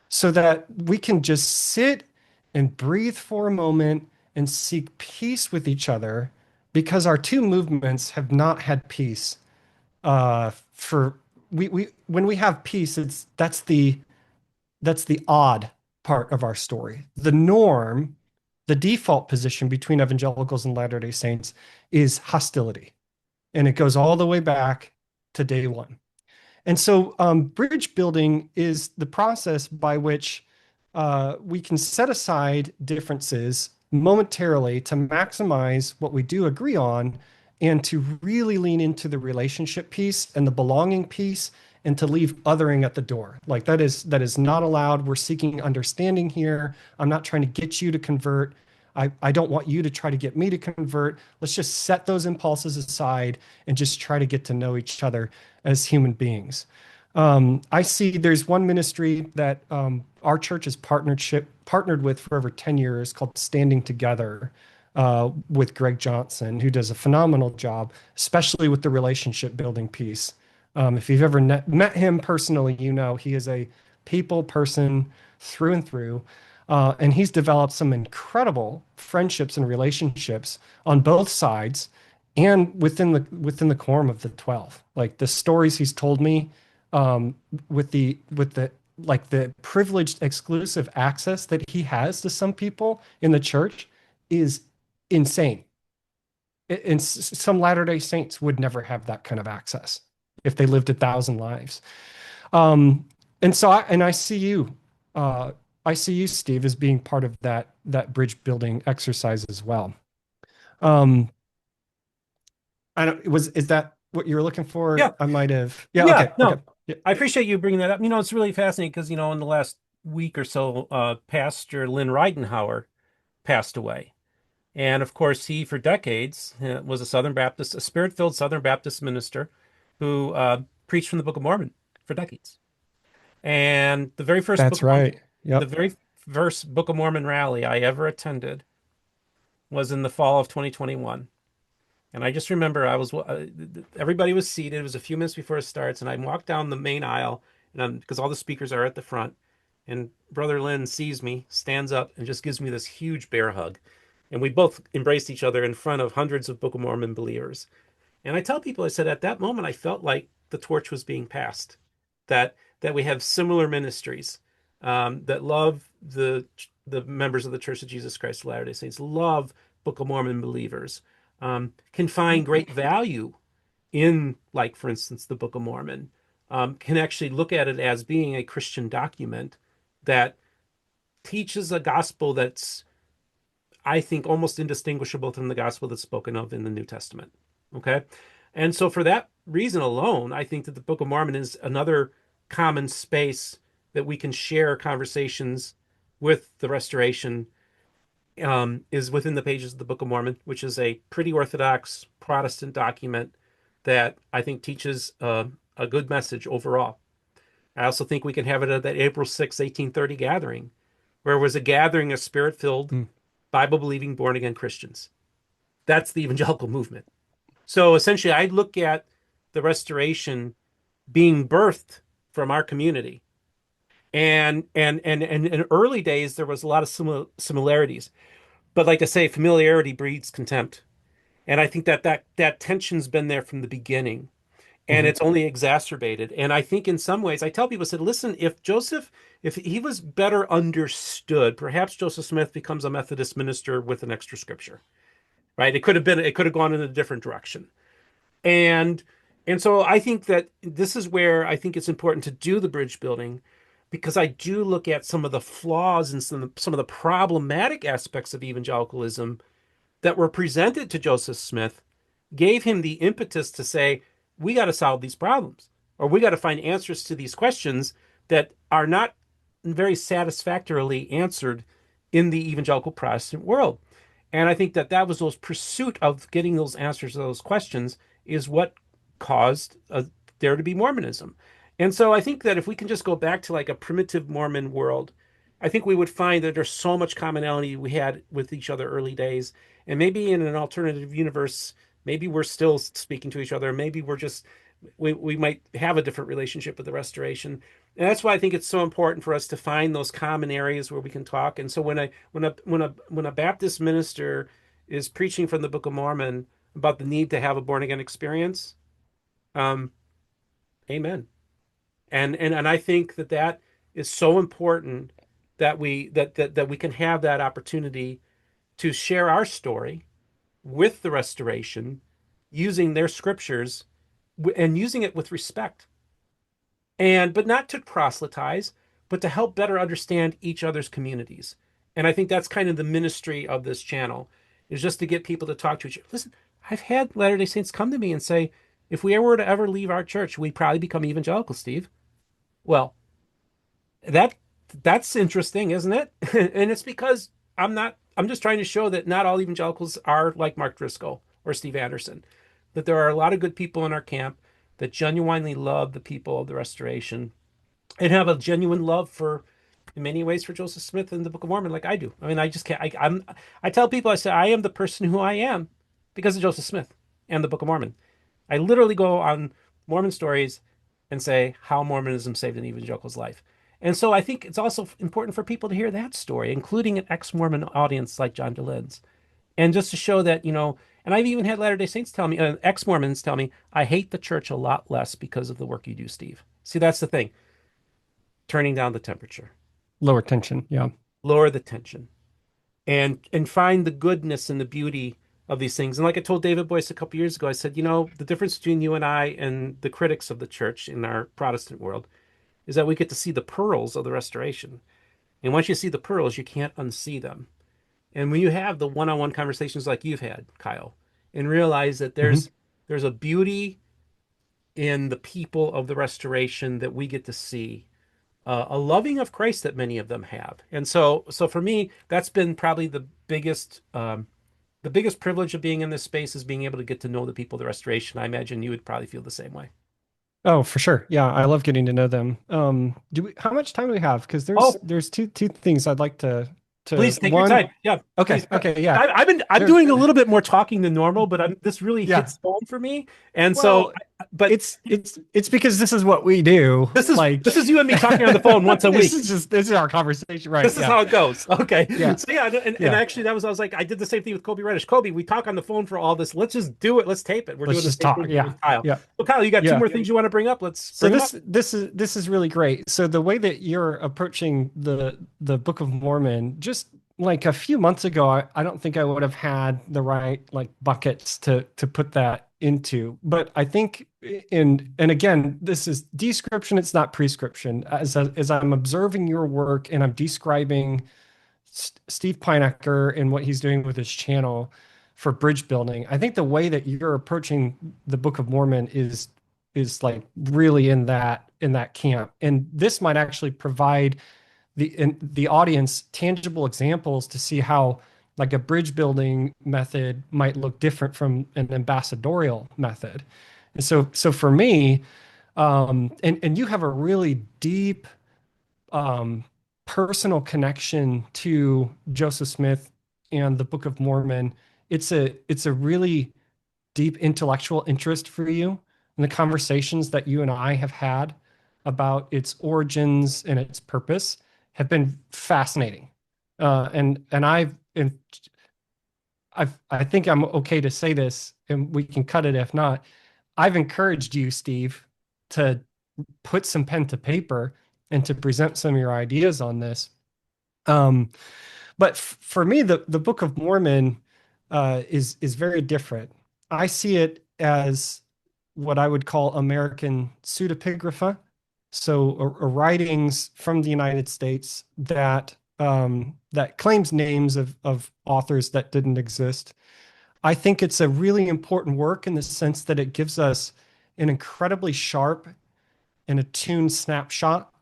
so that we can just sit and breathe for a moment and seek peace with each other because our two movements have not had peace for we when we have peace, that's the odd part of our story. The norm, the default position between evangelicals and Latter-day Saints is hostility. And it goes all the way back to day one. And so bridge building is the process by which we can set aside differences momentarily to maximize what we do agree on and to really lean into the relationship piece and the belonging piece and to leave othering at the door. Like that is not allowed. We're seeking understanding here. I'm not trying to get you to convert. I don't want you to try to get me to convert. Let's just set those impulses aside and just try to get to know each other as human beings. I see there's one ministry that our church has partnered with for over 10 years called Standing Together with Greg Johnson, who does a phenomenal job, especially with the relationship building piece. If you've ever met him personally, you know he is a people person through and through. And he's developed some incredible friendships and relationships on both sides and within the quorum of the 12. Like the stories he's told me with the like the privileged exclusive access that he has to some people in the church is insane. And some Latter-day Saints would never have that kind of access if they lived 1,000 lives. And so I see you. I see you, Steve, as being part of that bridge building exercise as well. Um, is that what you were looking for? Yeah. I might have. Yeah. Yeah. Okay. Okay. No, Yeah, I appreciate you bringing that up. It's really fascinating because, in the last week or so, Pastor Lynn Ridenhour passed away. And of course, he, for decades, was a Spirit-filled Southern Baptist minister who preached from the Book of Mormon for decades. And that's right. The Yep. very first Book of Mormon rally I ever attended was in the fall of 2021. And I just remember everybody was seated. It was a few minutes before it starts, and I walked down the main aisle, and because all the speakers are at the front, and Brother Lynn sees me, stands up, and just gives me this huge bear hug, and we both embraced each other in front of hundreds of Book of Mormon believers. And I tell people, I said, at that moment, I felt like the torch was being passed, that we have similar ministries, that love the members of the Church of Jesus Christ of Latter-day Saints, love Book of Mormon believers, can find great value in, like, for instance, the Book of Mormon, can actually look at it as being a Christian document that teaches a gospel that's I think, almost indistinguishable from the gospel that's spoken of in the New Testament. Okay. And so for that reason alone, I think that the Book of Mormon is another common space that we can share conversations with the Restoration, is within the pages of the Book of Mormon, which is a pretty orthodox Protestant document that I think teaches a good message overall. I also think we can have it at that April 6th, 1830 gathering, where it was a gathering of spirit-filled, Mm. Bible-believing, born-again Christians. That's the evangelical movement. So essentially, I look at the Restoration being birthed from our community. And in early days, there was a lot of similarities. But like I say, familiarity breeds contempt. And I think that tension's been there from the beginning. And Mhm. it's only exacerbated. And I think in some ways, I tell people, I said, listen, if he was better understood, perhaps Joseph Smith becomes a Methodist minister with an extra scripture, right? It could have gone in a different direction. And and so I think that this is where I think it's important to do the bridge building, because I do look at some of the flaws and some of the problematic aspects of evangelicalism that were presented to Joseph Smith, gave him the impetus to say, we got to solve these problems, or we got to find answers to these questions that are not very satisfactorily answered in the evangelical Protestant world. And I think that was those pursuit of getting those answers to those questions is what caused there to be Mormonism. And so I think that if we can just go back to like a primitive Mormon world, I think we would find that there's so much commonality we had with each other early days. And maybe in an alternative universe, maybe we're still speaking to each other. Maybe we might have a different relationship with the Restoration. And that's why I think it's so important for us to find those common areas where we can talk. And so when a Baptist minister is preaching from the Book of Mormon about the need to have a born again experience, um, amen. And I think that is so important that we can have that opportunity to share our story with the Restoration, using their scriptures and using it with respect, and but not to proselytize, but to help better understand each other's communities. And I think that's kind of the ministry of this channel, is just to get people to talk to each other. Listen, I've had Latter-day Saints come to me and say, if we were to ever leave our church, we'd probably become evangelical, Steve. Well, that that's interesting, isn't it? And it's because I'm just trying to show that not all evangelicals are like Mark Driscoll or Steve Anderson, that there are a lot of good people in our camp that genuinely love the people of the Restoration and have a genuine love for, in many ways, for Joseph Smith and the Book of Mormon, like I do. I mean, I just can't. I tell people, I say I am the person who I am because of Joseph Smith and the Book of Mormon. I literally go on Mormon stories and say how Mormonism saved an evangelical's life. And so I think it's also important for people to hear that story, including an ex-Mormon audience like John DeLenz, and just to show that, and I've even had Latter-day Saints tell me, ex-Mormons tell me, I hate the church a lot less because of the work you do, Steve. See, that's the thing. Turning down the temperature, Lower tension. Yeah. lower the tension, and find the goodness and the beauty of these things. And like I told David Boyce a couple years ago, I said, the difference between you and I and the critics of the church in our Protestant world is that we get to see the pearls of the Restoration. And once you see the pearls, you can't unsee them. And when you have the one-on-one conversations like you've had, Kyle, and realize that Hmm. there's a beauty in the people of the Restoration that we get to see, a loving of Christ that many of them have. And so for me, that's been probably the biggest privilege of being in this space, is being able to get to know the people of the Restoration. I imagine you would probably feel the same way. Oh, for sure. Yeah, I love getting to know them. How much time do we have? Because there's Oh, there's two things I'd like to please take your one. time. Yeah, Okay, please. okay, yeah. I'm There, doing a little bit more talking than normal, but this really yeah. hits home for me. And so, Well, but it's because this is what we do. Like, this is you and me talking on the phone once a week. this is our conversation, right? This is Yeah, how it goes. Okay. yeah, So yeah, and yeah. actually I was like, I did the same thing with Kobe Reddish. Kobe, we talk on the phone for all this. Let's just do it. Let's tape it. We're Let's doing the just same talk. thing here Yeah, with Kyle. yeah, So Kyle, you got two yeah. more things you want to bring up? Let's So bring them up. this is really great. So the way that you're approaching the Book of Mormon, just like a few months ago, I don't think I would have had the right like buckets to put that into. But I think and again, this is description, it's not prescription. As I'm observing your work and I'm describing Steve Pynakker and what he's doing with his channel for bridge building. I think the way that you're approaching the Book of Mormon is like really in that camp. And this might actually provide the audience tangible examples to see how like a bridge building method might look different from an ambassadorial method. And so for me, and you have a really deep um, personal connection to Joseph Smith and the Book of Mormon. It's a really deep intellectual interest for you, and the conversations that you and I have had about its origins and its purpose have been fascinating. I think I'm okay to say this, and we can cut it if not. I've encouraged you, Steve, to put some pen to paper and to present some of your ideas on this. Um, but for me, the Book of Mormon is very different. I see it as what I would call American pseudepigrapha, so writings from the United States that claims names of authors that didn't exist. I think it's a really important work in the sense that it gives us an incredibly sharp and attuned snapshot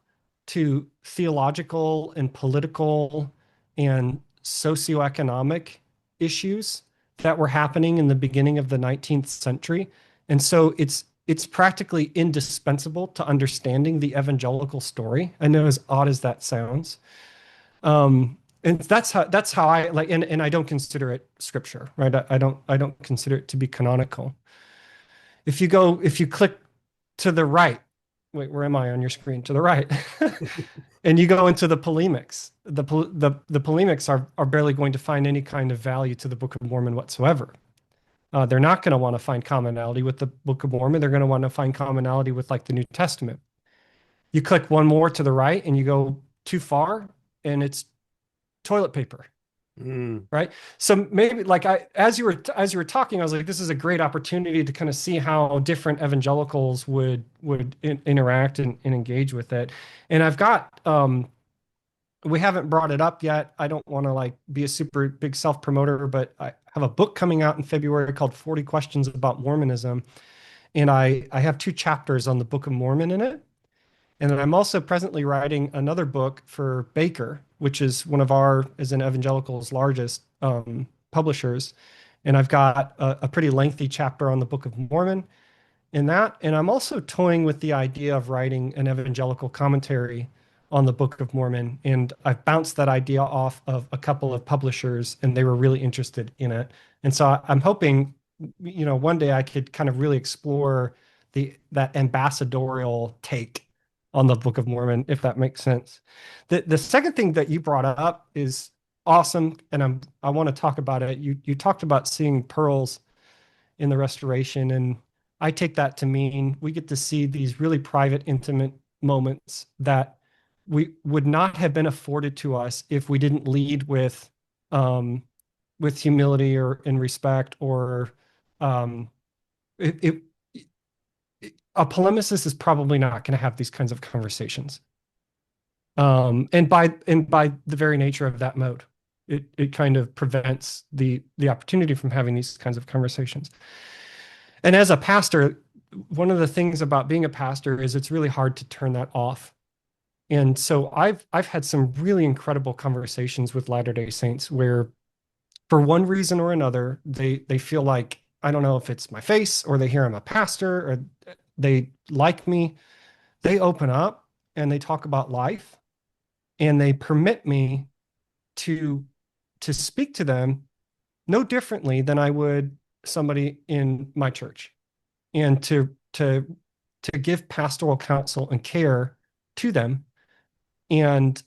to theological and political and socioeconomic issues that were happening in the beginning of the 19th century. And so it's practically indispensable to understanding the evangelical story. I know, as odd as that sounds. And that's how I like, and I don't consider it scripture, right? I don't consider it to be canonical. If you click to the right, wait, where am I on your screen? To the right. And you go into the polemics. The polemics are barely going to find any kind of value to the Book of Mormon whatsoever. They're not going to want to find commonality with the Book of Mormon. They're going to want to find commonality with like the New Testament. You click one more to the right and you go too far, and it's toilet paper. Right. So maybe like as you were talking, I was like, this is a great opportunity to kind of see how different evangelicals would interact and engage with it. And I've got we haven't brought it up yet. I don't want to like be a super big self-promoter, but I have a book coming out in February called 40 Questions About Mormonism. And I have 2 chapters on the Book of Mormon in it. And then I'm also presently writing another book for Baker, which is one of our, as an evangelical's largest publishers. And I've got a pretty lengthy chapter on the Book of Mormon in that. And I'm also toying with the idea of writing an evangelical commentary on the Book of Mormon. And I've bounced that idea off of a couple of publishers, and they were really interested in it. And so I'm hoping, one day I could kind of really explore that ambassadorial take on the Book of Mormon, if that makes sense. The second thing that you brought up is awesome, and I want to talk about it. You talked about seeing pearls in the restoration, and I take that to mean we get to see these really private, intimate moments that we would not have been afforded to us if we didn't lead with humility or in respect, or um, it, a polemicist is probably not going to have these kinds of conversations. And by the very nature of that mode, it kind of prevents the opportunity from having these kinds of conversations. And as a pastor, one of the things about being a pastor is it's really hard to turn that off. And so I've had some really incredible conversations with Latter-day Saints where, for one reason or another, they feel like, I don't know if it's my face or they hear I'm a pastor or they like me. They open up and they talk about life, and they permit me to speak to them no differently than I would somebody in my church, and to give pastoral counsel and care to them. And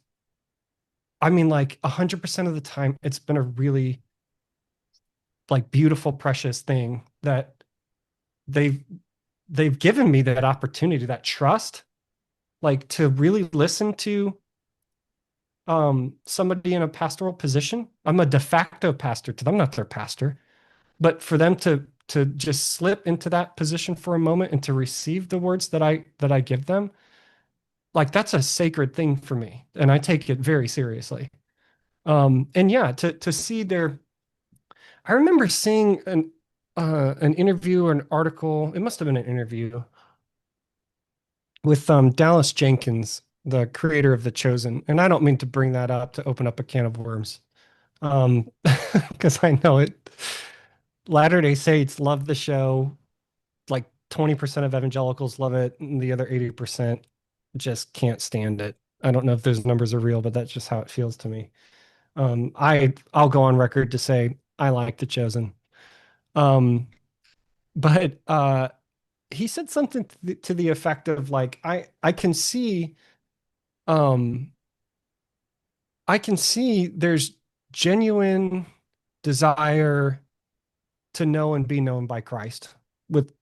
I mean, like 100% of the time, it's been a really like beautiful, precious thing that they've given me that opportunity, that trust, like to really listen to somebody in a pastoral position. I'm a de facto pastor to them, I'm not their pastor, but for them to just slip into that position for a moment and to receive the words that I give them, like that's a sacred thing for me, and I take it very seriously. And yeah, to see their, I remember seeing an interview or an article. It must have been an interview with Dallas Jenkins, the creator of The Chosen. And I don't mean to bring that up to open up a can of worms, because I know it. Latter-day Saints love the show. Like 20% of evangelicals love it, and the other 80% just can't stand it. I don't know if those numbers are real, but that's just how it feels to me. I'll go on record to say I like The Chosen. Um, but he said something to the effect of like, um I can see there's genuine desire to know and be known by Christ with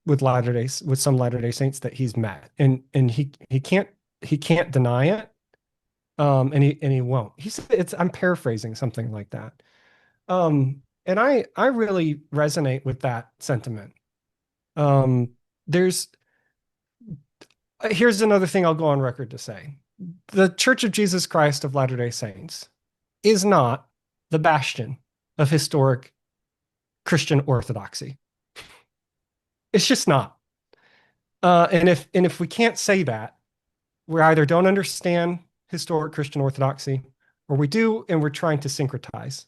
some Latter-day Saints that he's met. And he can't deny it. And he won't. He said it's I'm paraphrasing something like that. And I really resonate with that sentiment. There's Here's another thing I'll go on record to say. The Church of Jesus Christ of Latter-day Saints is not the bastion of historic Christian orthodoxy. It's just not. And if we can't say that, we either don't understand historic Christian orthodoxy, or we do and we're trying to syncretize.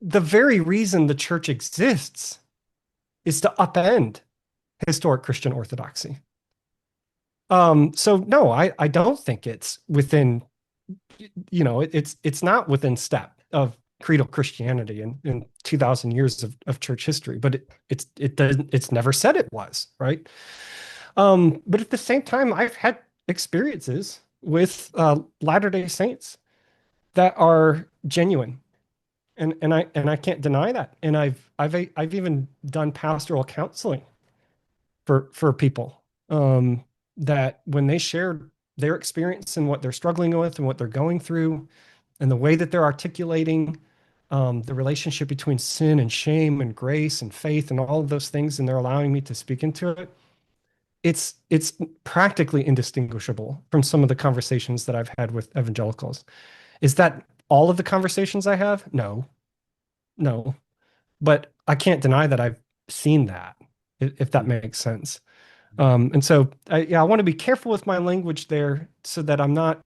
The very reason the church exists is to upend historic Christian orthodoxy. So no, I don't think it's within, it's not within step of creedal Christianity in 2000 years of church history, but it's never said it was, right? But at the same time, I've had experiences with Latter-day Saints that are genuine, and I can't deny that. And I've even done pastoral counseling for people, that when they shared their experience and what they're struggling with and what they're going through, and the way that they're articulating the relationship between sin and shame and grace and faith and all of those things, and they're allowing me to speak into it, it's practically indistinguishable from some of the conversations that I've had with evangelicals. Is that all of the conversations I have? No, no. But I can't deny that I've seen that, if that makes sense. And so, yeah, I want to be careful with my language there so that I'm not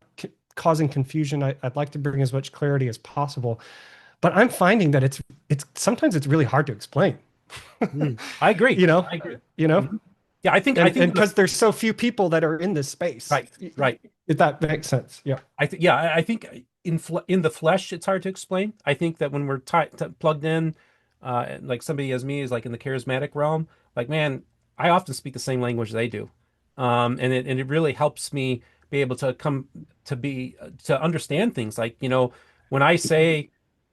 causing confusion. I'd like to bring as much clarity as possible, but I'm finding that it's sometimes it's really hard to explain. I agree. you know, I agree. you know, Mhm. Yeah, I think and because there's so few people that are in this space, right, right. if that makes sense. Yeah. I think in the flesh it's hard to explain. I think that when we're plugged in, like somebody as me is like in the charismatic realm, like man, I often speak the same language they do, and it really helps me be able to come to understand things. Like when I say,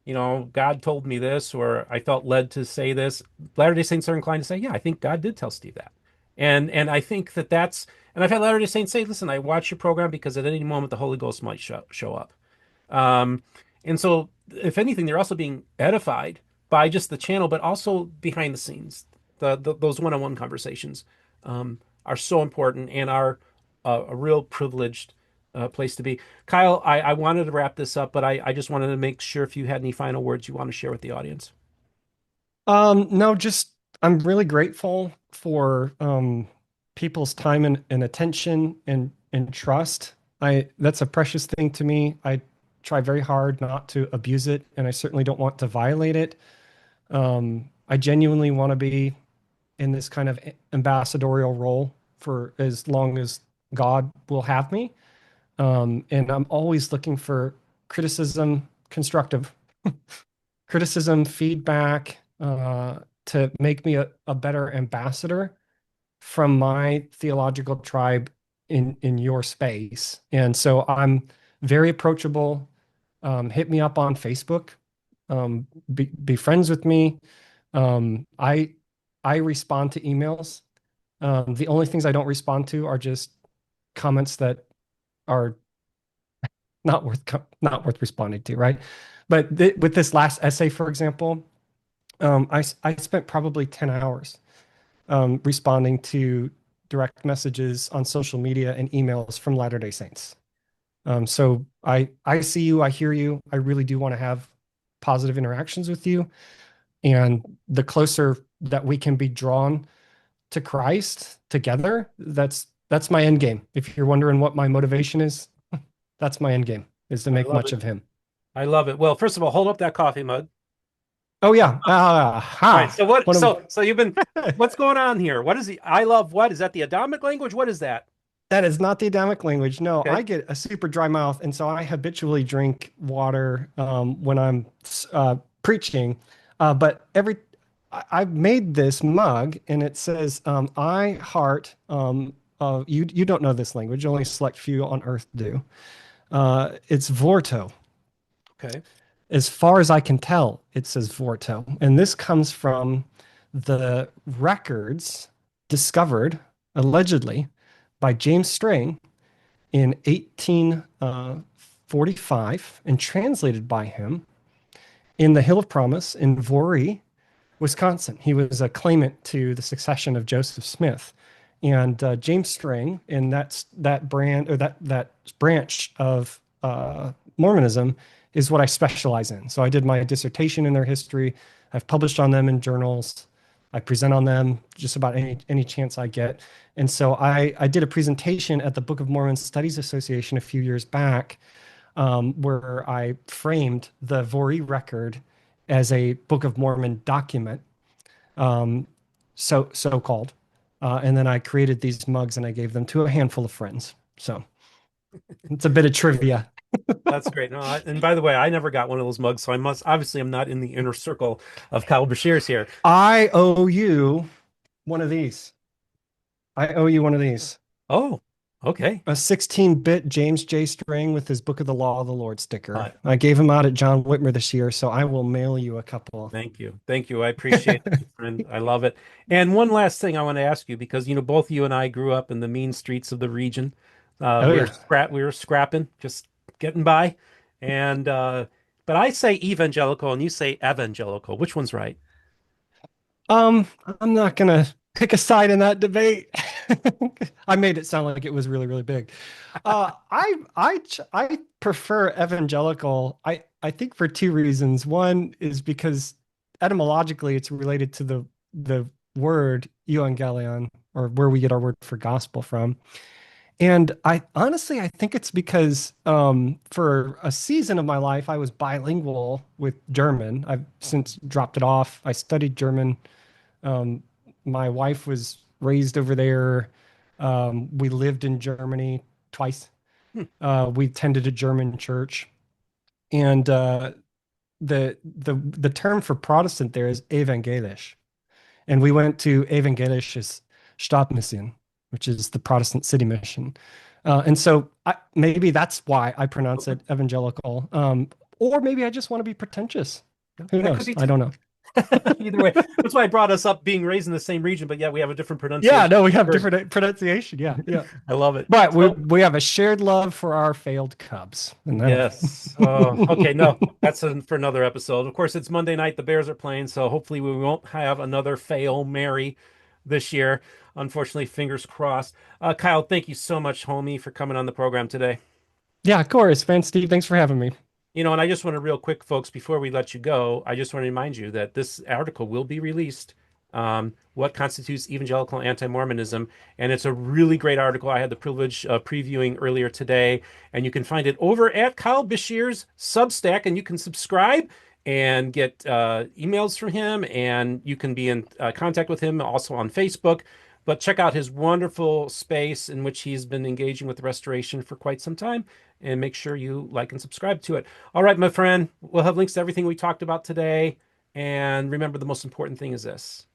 God told me this, or I felt led to say this, Latter-day Saints are inclined to say, yeah, I think God did tell Steve that, and I think that's. And I've had Latter-day Saints say, listen, I watch your program because at any moment the Holy Ghost might show up. Um, and so, if anything, they're also being edified by just the channel, but also behind the scenes. Those one-on-one conversations are so important and are a real privileged place to be. Kyle, I wanted to wrap this up, but I just wanted to make sure if you had any final words you want to share with the audience. No, just I'm really grateful for people's time and attention and trust. I That's a precious thing to me. I try very hard not to abuse it, and I certainly don't want to violate it. I genuinely want to be in this kind of ambassadorial role for as long as God will have me. And I'm always looking for criticism, constructive criticism, feedback, to make me a better ambassador from my theological tribe in your space. And so I'm very approachable. Hit me up on Facebook. Be friends with me. I respond to emails. The only things I don't respond to are just comments that are not worth responding to, right? But with this last essay, for example, I spent probably 10 hours responding to direct messages on social media and emails from Latter-day Saints. So I see you, I hear you. I really do want to have positive interactions with you. And the closer that we can be drawn to Christ together, that's my end game. If you're wondering what my motivation is, that's my end game, is to I make love much it. of him. I love it. Well, first of all, hold up that coffee mug. Oh yeah. All right. So what? One So you've been. of What's going on here? What is the I love what? Is that the Adamic language? What is that? that is not the Adamic language. No, Okay. I get a super dry mouth, and so I habitually drink water when I'm preaching. But I've made this mug, and it says, "I heart." You don't know this language; only a select few on Earth do. It's Vorto. Okay. As far as I can tell, it says Vorto, and this comes from the records discovered allegedly by James Strang in 1845 and translated by him in the Hill of Promise in Voree, Wisconsin. He was a claimant to the succession of Joseph Smith. And James Strang, and that brand or that branch of Mormonism is what I specialize in. So I did my dissertation in their history. I've published on them in journals. I present on them just about any chance I get. And so I did a presentation at the Book of Mormon Studies Association a few years back, where I framed the Voree record as a Book of Mormon document, um, so called. And then I created these mugs and I gave them to a handful of friends. So it's a bit of trivia. That's great. No, and by the way, I never got one of those mugs, so I must obviously I'm not in the inner circle of Kyle Beshears here. I owe you one of these. I owe you one of these. Oh, okay. A 16-bit James J. Strang with his Book of the Law of the Lord sticker. Uh, I gave him out at John Whitmer this year, so I will mail you a couple. Thank you. Thank you. I appreciate it, my friend. I love it. And one last thing I want to ask you, because both you and I grew up in the mean streets of the region. Oh yeah. We were scrapping, just getting by. And but I say evangelical and you say evangelical. Which one's right? I'm not gonna pick a side in that debate. I made it sound like it was really, really big. I prefer evangelical. I think for two reasons. One is because etymologically it's related to the word evangelion, or where we get our word for gospel from. And I honestly I think it's because for a season of my life I was bilingual with German. I've since dropped it off. I studied German. um, my wife was raised over there. We lived in Germany twice. Hmm. We attended a German church, and the term for Protestant there is evangelisch, and we went to evangelisches Stadtmission, which is the Protestant city mission. And so maybe that's why I pronounce Okay. it evangelical. Or maybe I just want to be pretentious. Who That could knows? be I don't know. either way. That's why I brought us up being raised in the same region, but yeah, we have a different Yeah, pronunciation. no, we have Sure. different pronunciation. Yeah, yeah. I love it. But we So we have a shared love for our failed Cubs, and that'll. yes. Okay. No, that's for another episode. Of course, it's Monday night. The Bears are playing, so hopefully we won't have another fail Mary this year. Unfortunately, fingers crossed. Kyle, thank you so much, homie, for coming on the program today. Yeah, of course, man. Steve, thanks for having me. And I just want to real quick, folks, before we let you go, I just want to remind you that this article will be released. What constitutes evangelical anti-Mormonism? And it's a really great article. I had the privilege of previewing earlier today, and you can find it over at Kyle Beshears' Substack, and you can subscribe and get emails from him, and you can be in contact with him also on Facebook. But check out his wonderful space in which he's been engaging with restoration for quite some time, and make sure you like and subscribe to it. All right, my friend, we'll have links to everything we talked about today. And remember, the most important thing is this: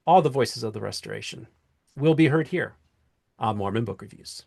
all the voices of the restoration will be heard here on Mormon Book Reviews.